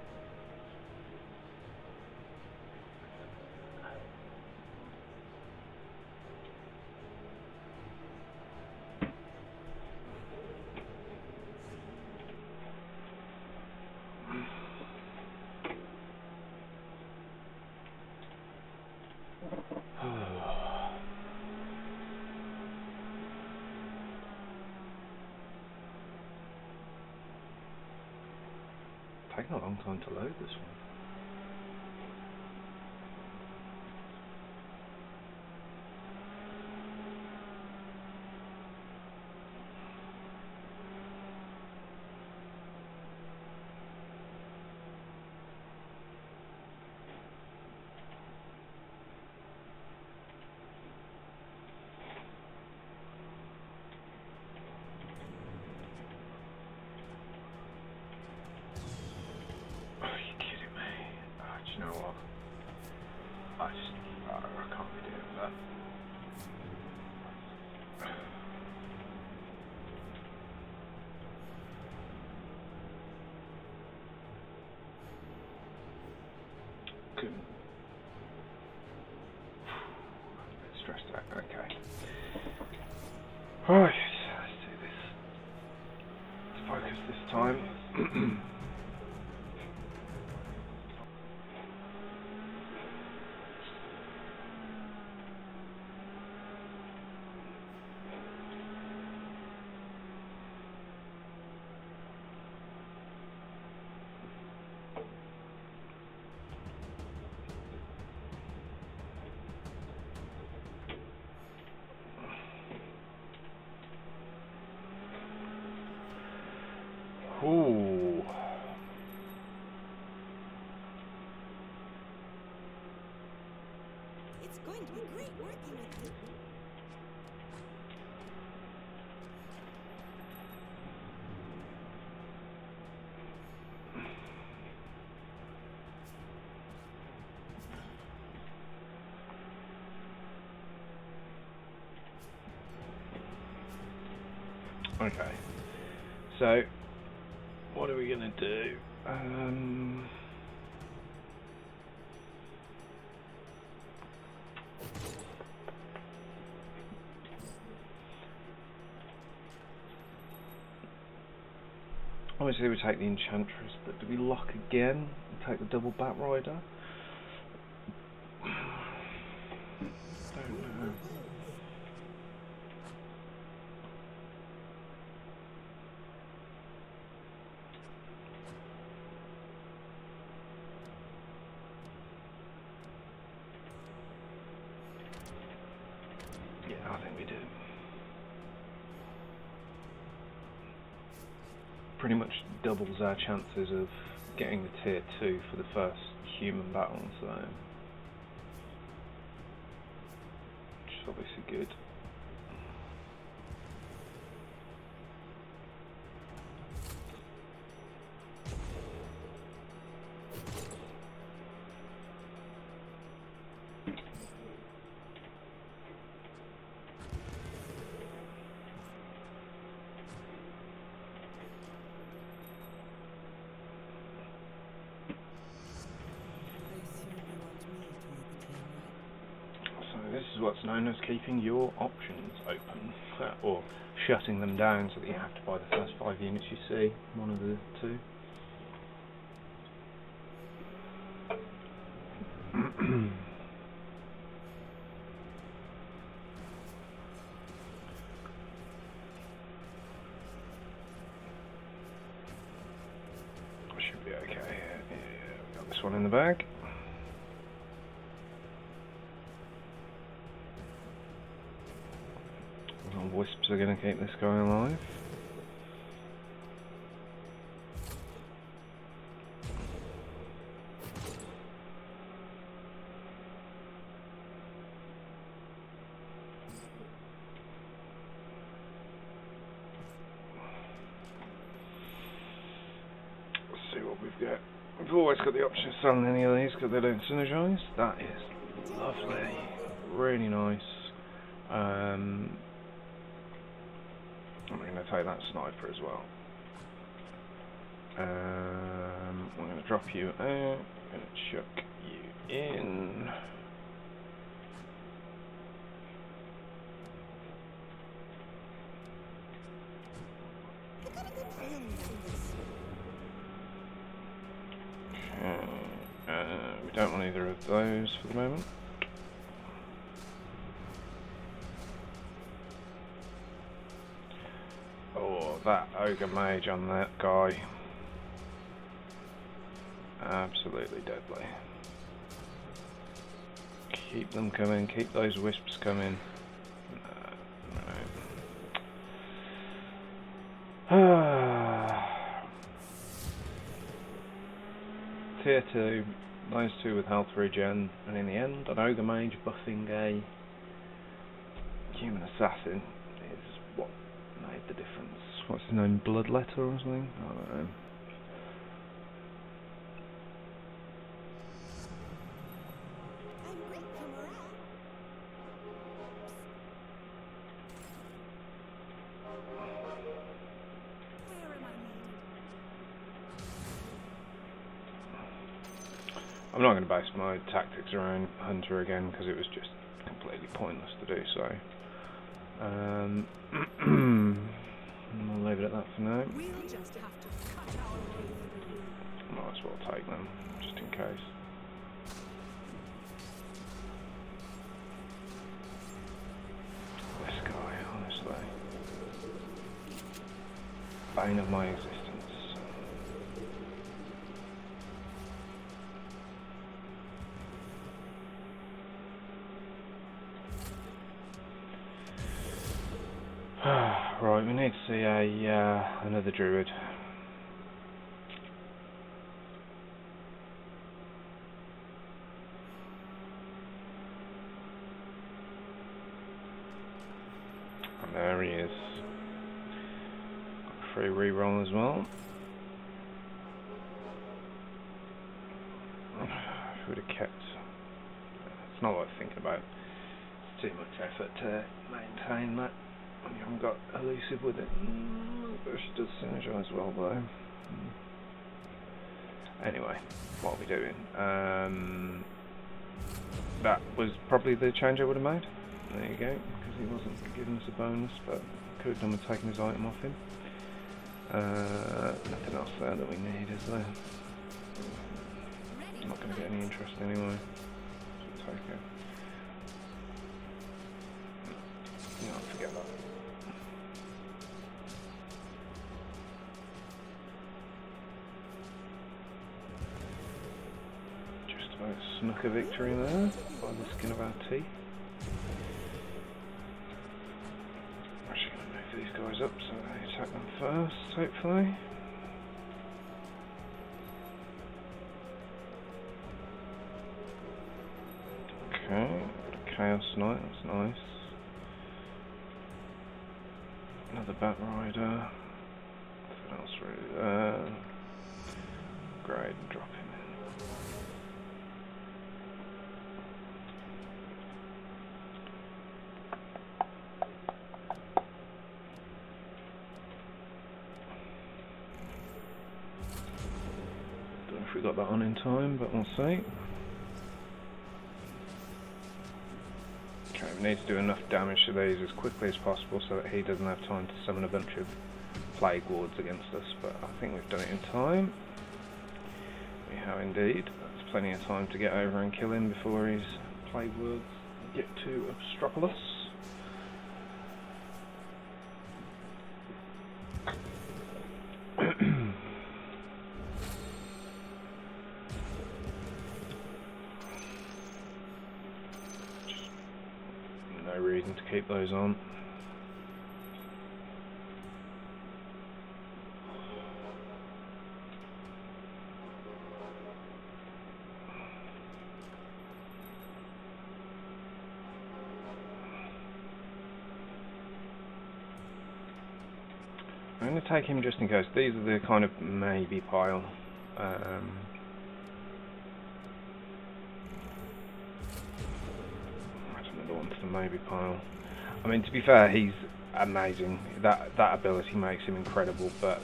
Taking a long time to load this one. You know what? I can't be doing that. Good. I'm a bit stressed out. Okay. Right, let's do this. Let's focus this time. Ooh. It's going to be great working with you. Okay. So, what are we going to do? Obviously we take the Enchantress, but do we lock again and take the double Bat Rider? Don't know. Yeah, I think we do. Pretty much doubles our chances of getting the tier 2 for the first human battle, so which is obviously good. This is what's known as keeping your options open, or shutting them down so that you have to buy the first 5 units you see, one of the two. Should be okay. Yeah, got this one in the bag. Wisps are going to keep this guy alive. Let's see what we've got. We've always got the option of selling any of these because they don't synergize. That is lovely. Really nice. I'm going to take that sniper as well. I'm going to drop you out. I'm going to chuck you in. We don't want either of those for the moment. Oh, that ogre mage on that guy. Absolutely deadly. Keep them coming, keep those wisps coming. Tier 2, those two with health regen, and in the end, an ogre mage buffing a human assassin is what made the difference. What's his name? Bloodletter or something? I don't know. I'm not going to base my tactics around Hunter again because it was just completely pointless to do so. I'll leave it at that for now. We'll just have to cut our way through. Might as well take them, just in case. This guy, honestly. Bane of my existence. Right, we need to see another druid. And there he is. Got a free reroll as well. If we would have kept... It's not worth thinking about. It's too much effort to maintain that. You haven't got elusive with it. She does synergise well though. Anyway, what are we doing? That was probably the change I would have made. There you go, because he wasn't giving us a bonus, but could have done with taking his item off him. Nothing else there that we need, is there? I'm not going to get any interest anyway. So take it. No, forget that. Snuck a victory there by the skin of our teeth. We're actually going to move these guys up so they attack them first, hopefully. Okay, Chaos Knight, that's nice. Another Bat Rider. Nothing else really there. Great, drop him in. If we got that on in time, but we'll see. Okay, we need to do enough damage to these as quickly as possible so that he doesn't have time to summon a bunch of plague wards against us, but I think we've done it in time. We have indeed. That's plenty of time to get over and kill him before his plague wards get to Obstropolis. No reason to keep those on. I'm going to take him just in case. These are the kind of maybe pile. Another one to the maybe pile. I mean, to be fair, he's amazing. That ability makes him incredible, but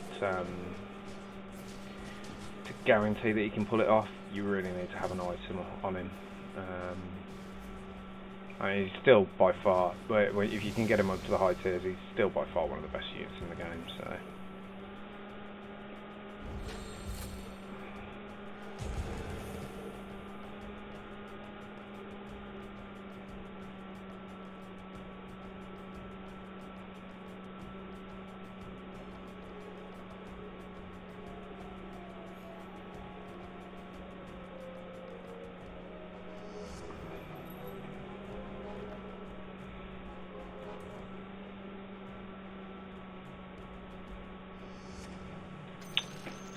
to guarantee that he can pull it off, you really need to have an item on him. I mean, he's still by far, if you can get him up to the high tiers, he's still by far one of the best units in the game, so...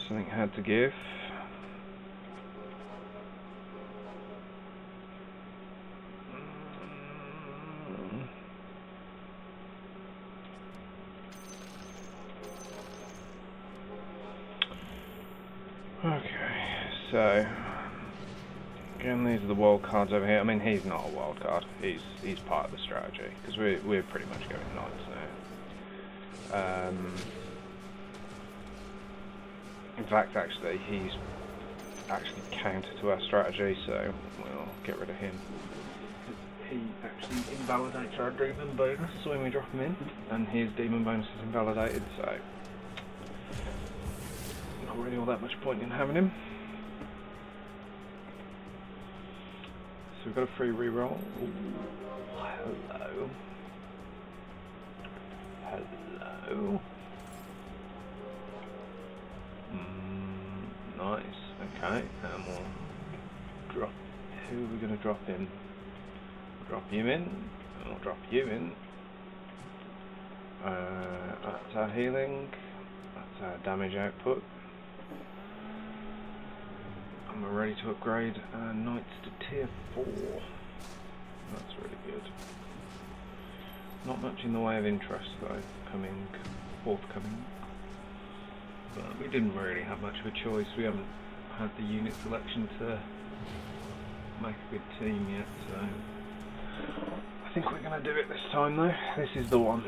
Something had to give. Okay, so again, these are the wild cards over here. I mean, he's not a wild card. He's part of the strategy because we're pretty much going knights now. In fact, actually, he's actually counter to our strategy, so we'll get rid of him. He actually invalidates our demon bonus when we drop him in, and his demon bonus is invalidated, so not really all that much point in having him. So we've got a free reroll. Ooh, hello. Hello. Nice, okay, and we'll drop, who are we going to drop in? Drop you in, and we'll drop you in. That's our healing, that's our damage output. And we're ready to upgrade our knights to tier 4. That's really good. Not much in the way of interest though, forthcoming. But we didn't really have much of a choice. We haven't had the unit selection to make a good team yet, so I think we're going to do it this time though. This is the one.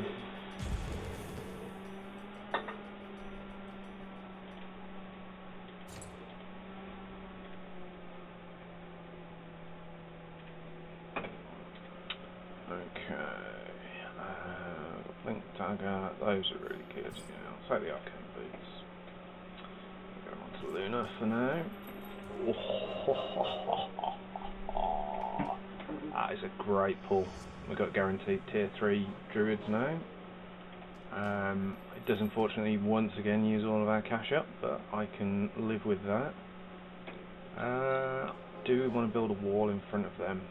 Okay. Blink Dagger, those are really good. Yeah, I'll take the Arcane Boots. Luna for now. That is a great pull. We've got guaranteed tier 3 druids now. It does unfortunately once again use all of our cash up, but I can live with that. Do we want to build a wall in front of them?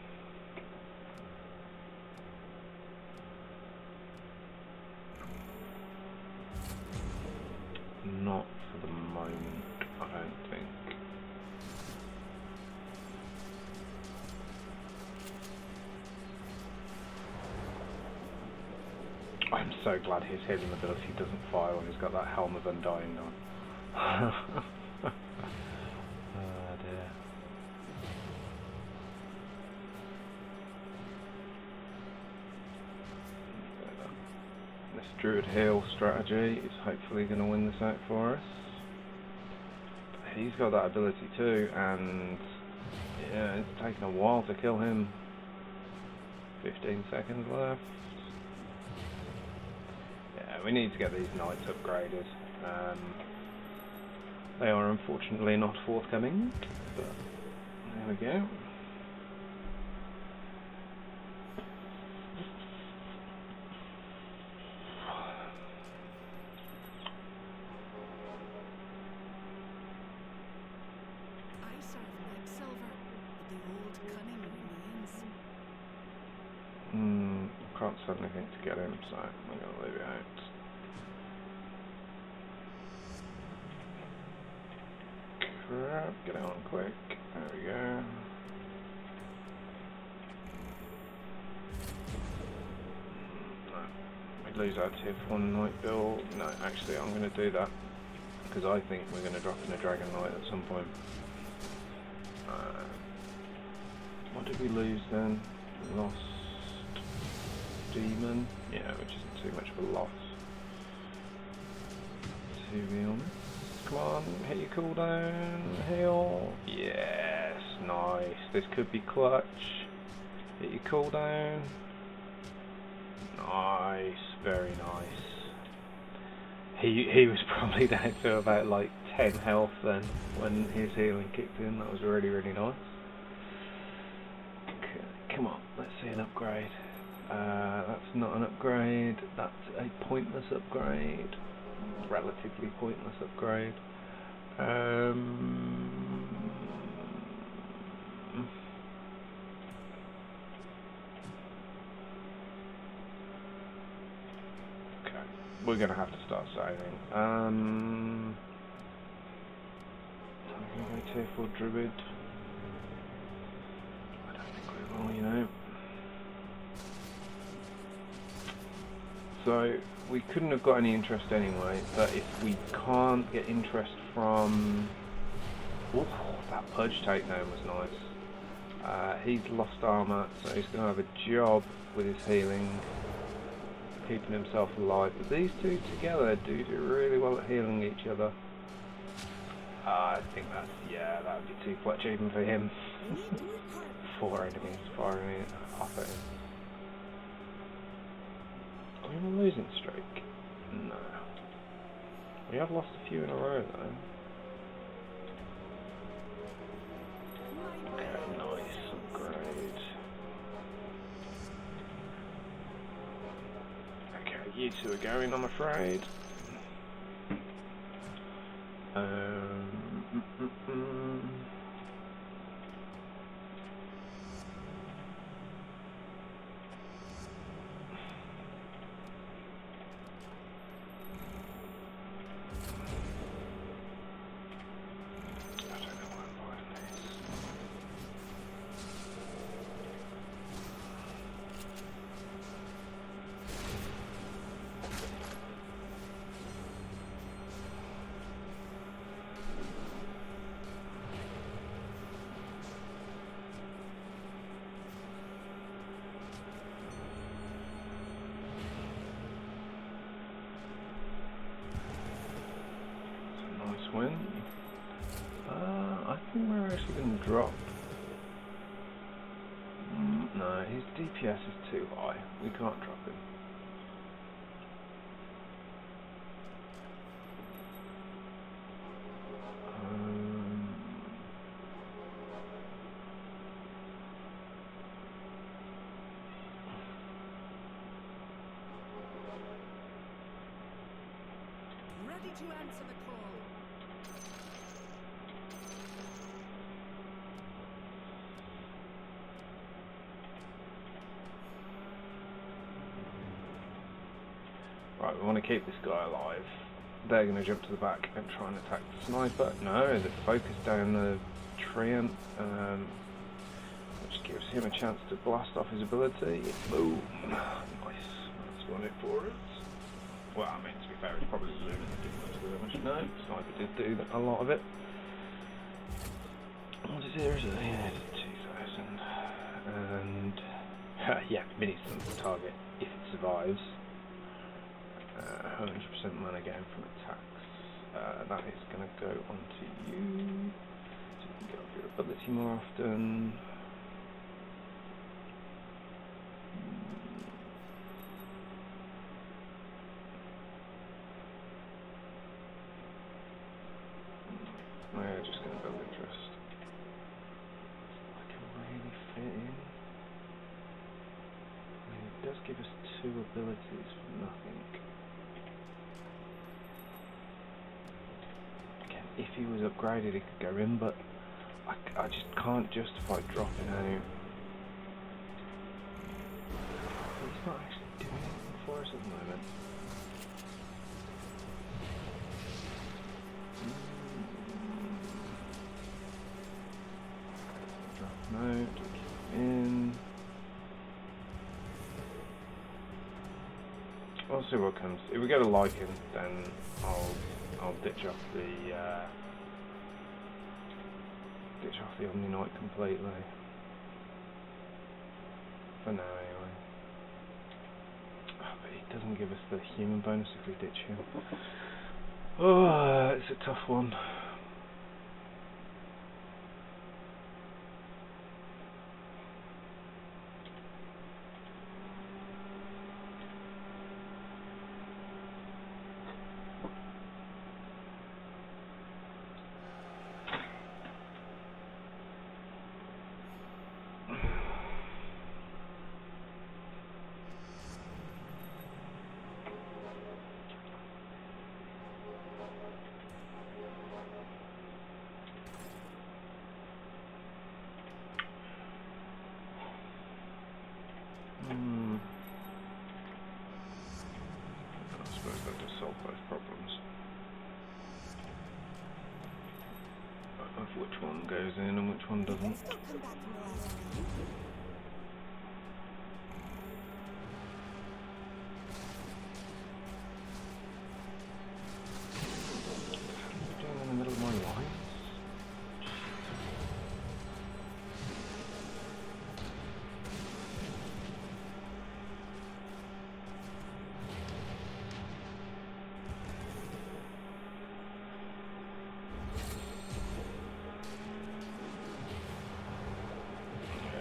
Not for the moment, I don't think. I'm so glad his healing ability doesn't fire when he's got that Helm of Undying on. Oh dear. This Druid Heal strategy is hopefully going to win this out for us. He's got that ability too, and yeah, it's taken a while to kill him. 15 seconds left. Yeah, we need to get these knights upgraded. They are unfortunately not forthcoming, but there we go. Can't sell anything to get him, so I'm going to leave it out. Crap, get it on quick. There we go. No, we lose our tier 1 knight build. No, actually I'm going to do that because I think we're going to drop in a dragon knight at some point. What did we lose then? We lost demon, yeah, which isn't too much of a loss, to be honest. Come on, hit your cooldown, heal. Yes, nice. This could be clutch. Hit your cooldown. Nice, very nice. He was probably down to about like 10 health then when his healing kicked in. That was really, really nice. Okay, come on, let's see an upgrade. That's not an upgrade. That's a pointless upgrade. Relatively pointless upgrade. Okay, we're gonna have to start saving. I'm gonna go tier 4 druid. I don't think we will, you know. So we couldn't have got any interest anyway, but if we can't get interest from... Ooh, that pudge takedown was nice. He's lost armour, so he's going to have a job with his healing, keeping himself alive. But these two together do really well at healing each other. I think that's, yeah, that would be too clutch even for him. 4 enemies firing off at him. Are we on a losing streak? No. We have lost a few in a row though. Okay, nice upgrade. Okay, you two are going, I'm afraid. Win. I think we're actually going to drop. No, his DPS is too high. We can't drop him. Ready to answer the call. Right, we want to keep this guy alive. They're going to jump to the back and try and attack the sniper. No, they focus down the treant, which gives him a chance to blast off his ability. Boom! Nice. That's one hit for us. Well, I mean, to be fair, it's probably Lumen that did most of the damage. No, sniper did do a lot of it. What is it? Is it? Yeah, it's 2000. And yeah, mini stun the target if it survives. 100% mana gain from attacks. That is going to go onto you, so you can get off your ability more often. We're just going to build interest. I can really fit in. I mean, it does give us 2 abilities for nothing. If he was upgraded, he could go in, but I just can't justify dropping out. He's not actually doing anything for us at the moment. Drop note, keep in. We'll see what comes. If we get a Lycan, then I'll ditch off the Omni Knight completely. For now, anyway. Oh, but he doesn't give us the human bonus if we ditch him. Oh, it's a tough one. I suppose that does solve both problems. Of which one goes in and which one doesn't. Let's not come back from the last time. Doing in the middle of my lines.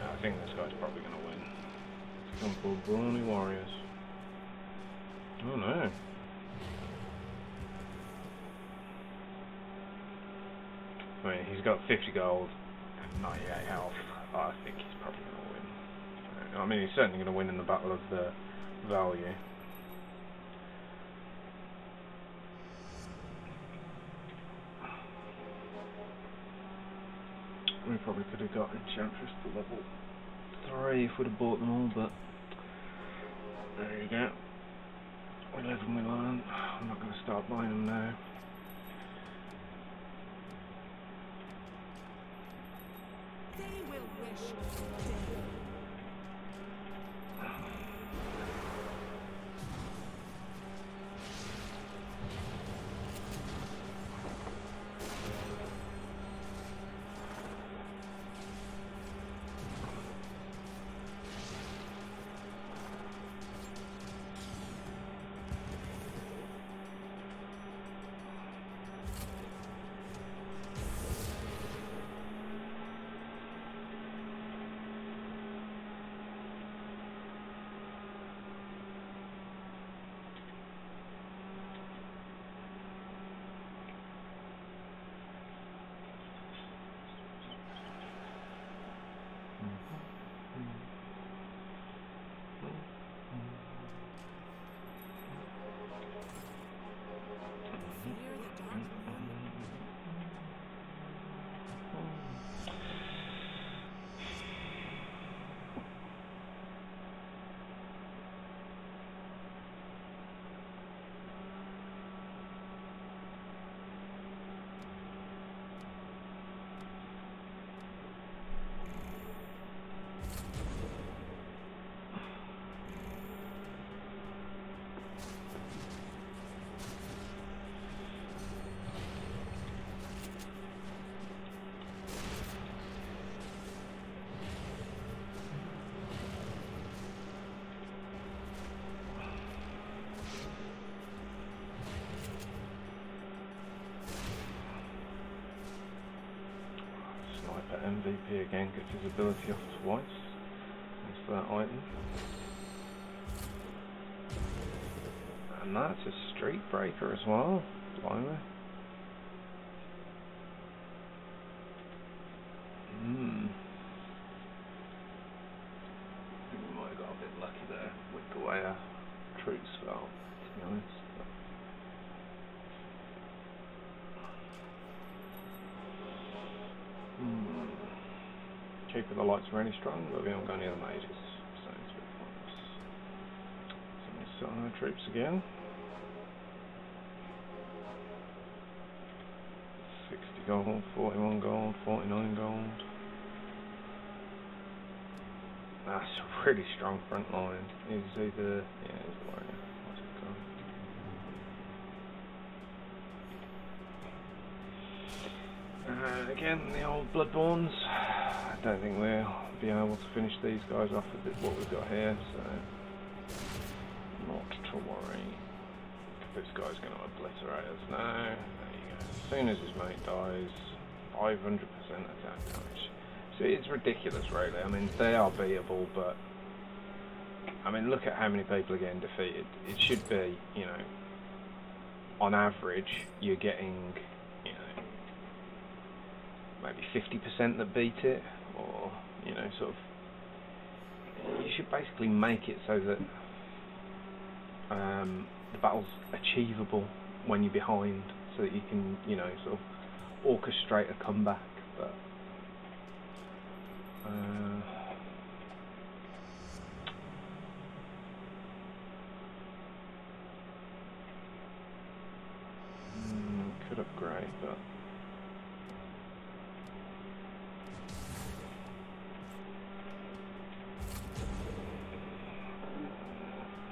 I think this guy's probably going to win. Come for Brawny Warriors. Oh no. I mean, he's got 50 gold and 98 health. I think he's probably going to win. I mean, he's certainly going to win in the battle of the value. We probably could have got Enchantress to level 3 if we'd have bought them all, but there you go. We live and we learn. I'm not going to start buying them now. They will wish dead. Fear the dark moon. MVP again gets his ability off twice. That's that item. And that's a street breaker as well. Blimey. I think we might have got a bit lucky there with the way our troops fell, to be honest. Keeping the lights really strong, but we haven't got any of the mages, so it's a bit pointless. So we sit on our troops again. 60 gold, 41 gold, 49 gold. That's a really strong front line. He's either, yeah, he's the warrior. What's it called? Again, the old Bloodborns. I don't think we'll be able to finish these guys off with what we've got here, so not to worry. this guy's going to obliterate us now. There you go. As soon as his mate dies, 500% attack damage. So it's ridiculous, really. I mean, they are beatable, but I mean, look at how many people are getting defeated. It should be, you know, on average, you're getting, you know, maybe 50% that beat it, or, you know, sort of. You should basically make it so that the battle's achievable when you're behind, so that you can, you know, sort of orchestrate a comeback. But could upgrade, but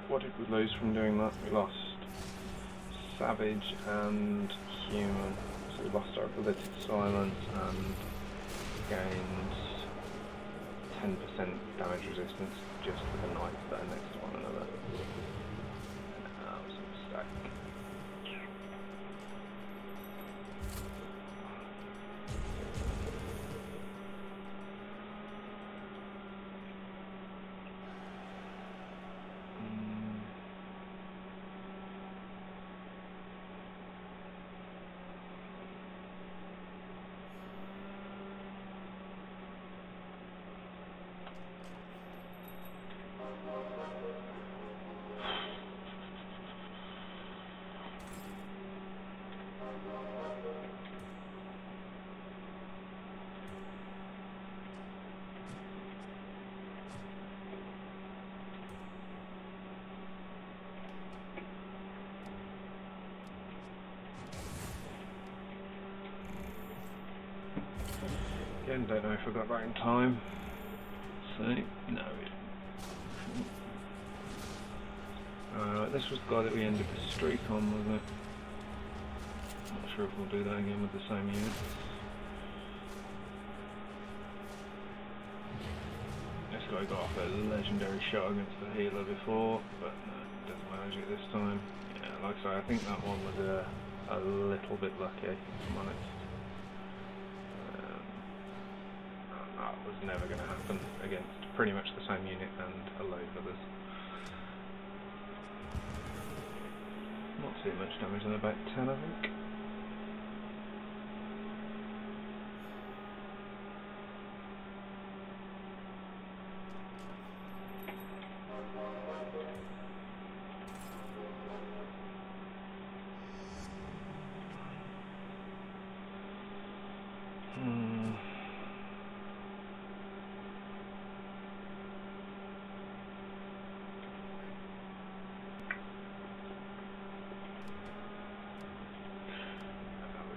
what did we lose from doing that? We lost Savage and Human, so we lost our ability to silence and gained 10% damage resistance just for the knights that are next to one another. That was a mistake. Again, don't know if I got that in time. So, no, we didn't. This was the guy that we ended the streak on, wasn't it? Not sure if we'll do that again with the same units. This guy got off a legendary shot against the healer before, but no, doesn't manage it this time. Yeah, like I say, I think that one was a little bit lucky, if I'm honest. That was never going to happen against pretty much the same unit and a load of others. Not too much damage on about 10, I think.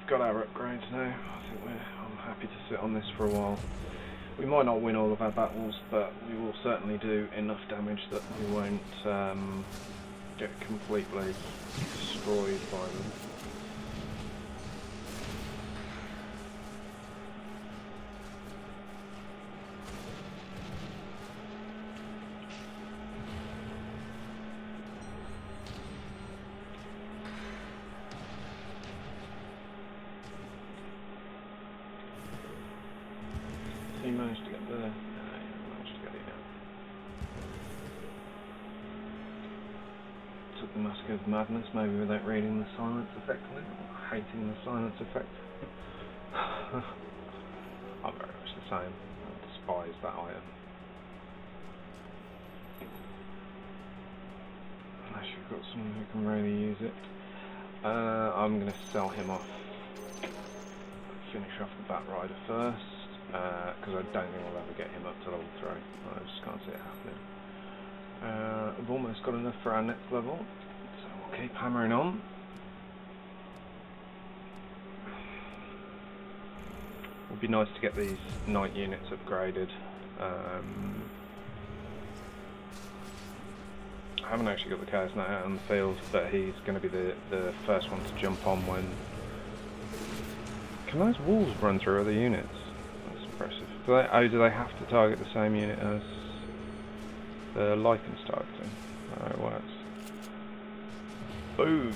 Got our upgrades now. I think I'm happy to sit on this for a while. We might not win all of our battles, but we will certainly do enough damage that we won't get completely destroyed by them. He managed to get there. No, he managed to get it out. Took the Mask of Madness, maybe without reading the silence effect on it, or hating the silence effect. I'm very much the same. I despise that item. Unless you've got someone who can really use it. I'm going to sell him off. Finish off the Bat Rider first. Because I don't think we'll ever get him up to level 3. I just can't see it happening. I've almost got enough for our next level, so we'll keep hammering on. It would be nice to get these knight units upgraded. I haven't actually got the Chaos Knight out on the field, but he's going to be the first one to jump on when... Can those walls run through other units? Impressive. Do they have to target the same unit as the Lycan's targeting? Oh, it works. Boom.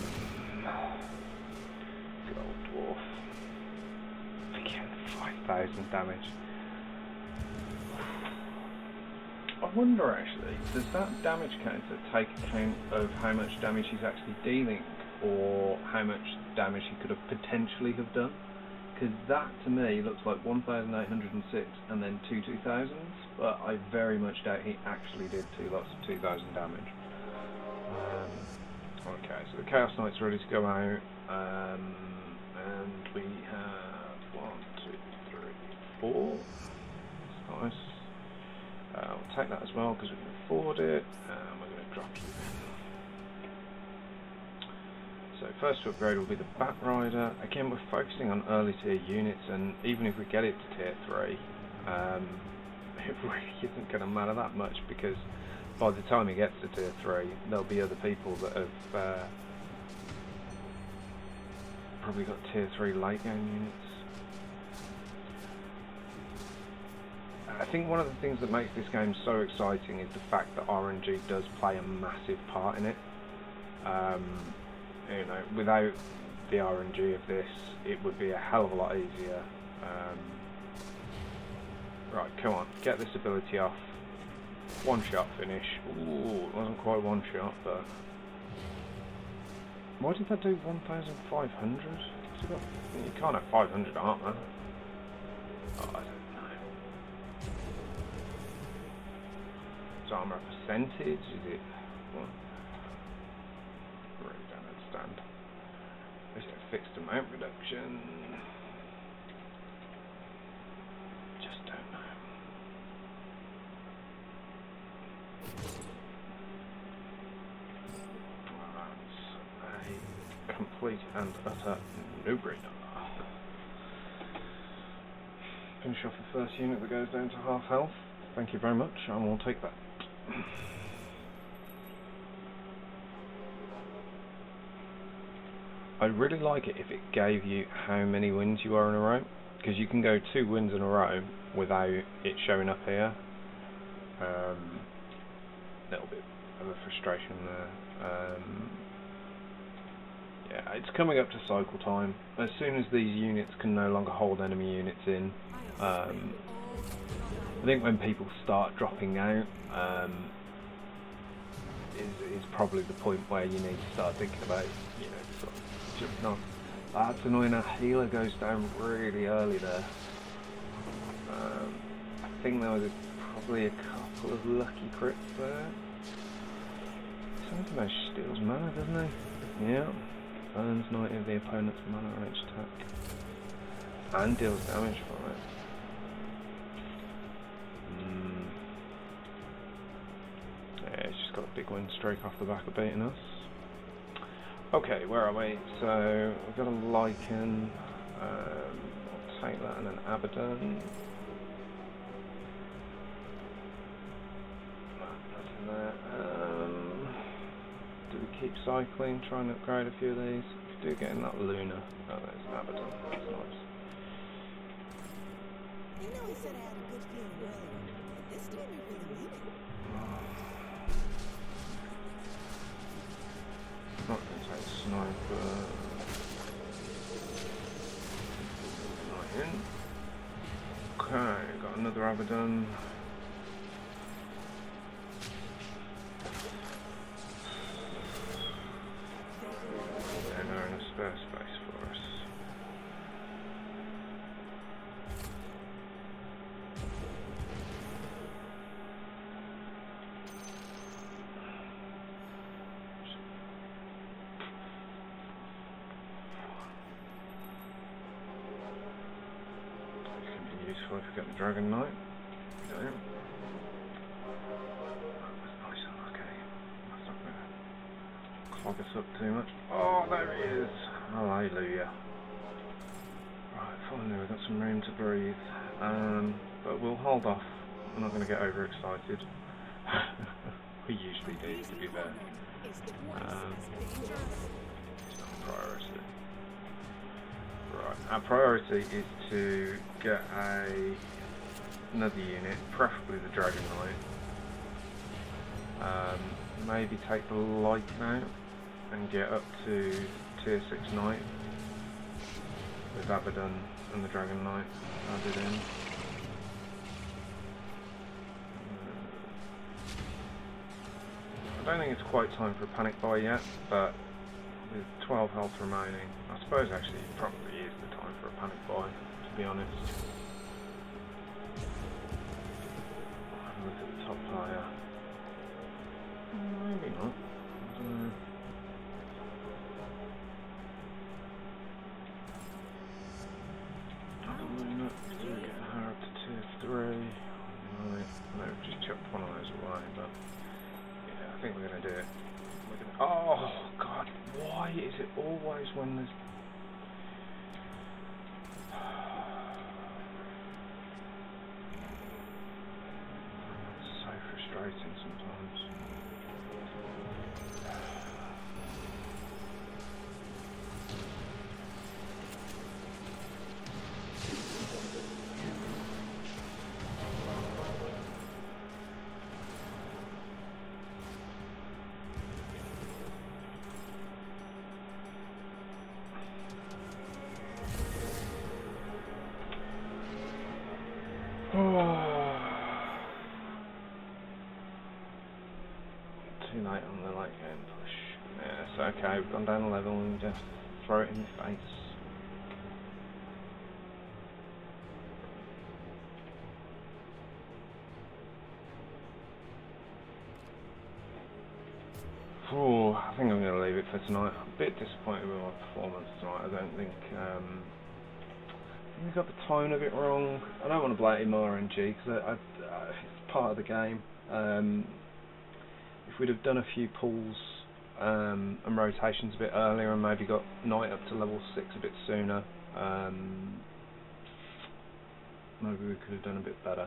Good old dwarf. Again, 5,000 damage. I wonder actually, does that damage counter take account of how much damage he's actually dealing, or how much damage he could have potentially have done? Because that to me looks like 1,806 and then two 2,000s, but I very much doubt he actually did two lots of 2,000 damage. Okay, so the Chaos Knight's ready to go out, and we have 1, 2, 3, 4. That's nice. We'll take that as well because we can afford it, and we're going to drop you in. So first to upgrade will be the Bat Rider. Again, we're focusing on early tier units, and even if we get it to tier 3, it really isn't going to matter that much, because by the time he gets to tier 3, there'll be other people that have probably got tier 3 late game units. I think one of the things that makes this game so exciting is the fact that RNG does play a massive part in it. You know, without the RNG of this, it would be a hell of a lot easier. Right, come on, get this ability off. One shot finish. Ooh, it wasn't quite one shot, but why did that do 1,500? You can't have 500 armor. Oh, I don't know. Is armor a percentage? Is it? What? I really don't understand. Is it a fixed amount reduction? Just don't know. That's a complete and utter no-brainer. Finish off the first unit that goes down to half health. Thank you very much, I will take that. I'd really like it if it gave you how many wins you are in a row, because you can go 2 wins in a row without it showing up here. Little bit of a frustration there. Yeah, it's coming up to cycle time. As soon as these units can no longer hold enemy units in, I think when people start dropping out, is probably the point where you need to start thinking about, you know, sort of jumping on. That's annoying. Our healer goes down really early there. I think there was probably a couple of lucky crits there. Something about steals mana, doesn't he? Yeah. Burns 90 of the opponent's mana on each attack. And deals damage from it. Yeah, he's just got a big win streak off the back of beating us. Okay, where are we? So, we've got a Lycan. I'll take that and an Abaddon. Nothing there. Do we keep cycling, try and upgrade a few of these? If we do get in that Luna. Oh, there's an Abaddon. That's nice. You know he said I had a good feeling earlier, but this time he really mean it. Not going to take sniper. Not in. Okay, got another Abaddon. And they're in a spare space for us. Useful if we get the Dragon Knight. Okay. That's nice and lucky. That's not going to clog us up too much. Oh, there he is! Hallelujah. Right, finally we've got some room to breathe. But we'll hold off. I'm not going to get overexcited. We usually do, to be fair. It's not a priority. Right, our priority is to get another unit, preferably the Dragon Knight. Maybe take the Lycan out. and get up to tier 6 Knight with Abaddon and the Dragon Knight added in. I don't think it's quite time for a panic buy yet, but with 12 health remaining, I suppose actually it probably is the time for a panic buy, to be honest. Have a look at the top player. Maybe not. I don't know. Get her up to tier 3. No, just chucked one of those away, but yeah, I think we're going to do it. Oh god, why is it always when there's... It's so frustrating sometimes. Too late on the late game push. Yeah, it's okay, we've gone down a level and just throw it in the face. Ooh, I think I'm going to leave it for tonight. I'm a bit disappointed with my performance tonight. I don't think we got the tone of it wrong. I don't want to blame RNG because it's part of the game. If we'd have done a few pulls and rotations a bit earlier and maybe got Knight up to level 6 a bit sooner, maybe we could have done a bit better.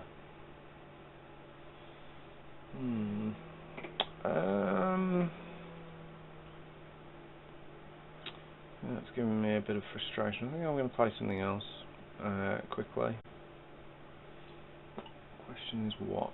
That's giving me a bit of frustration. I think I'm going to play something else quickly. Question is what?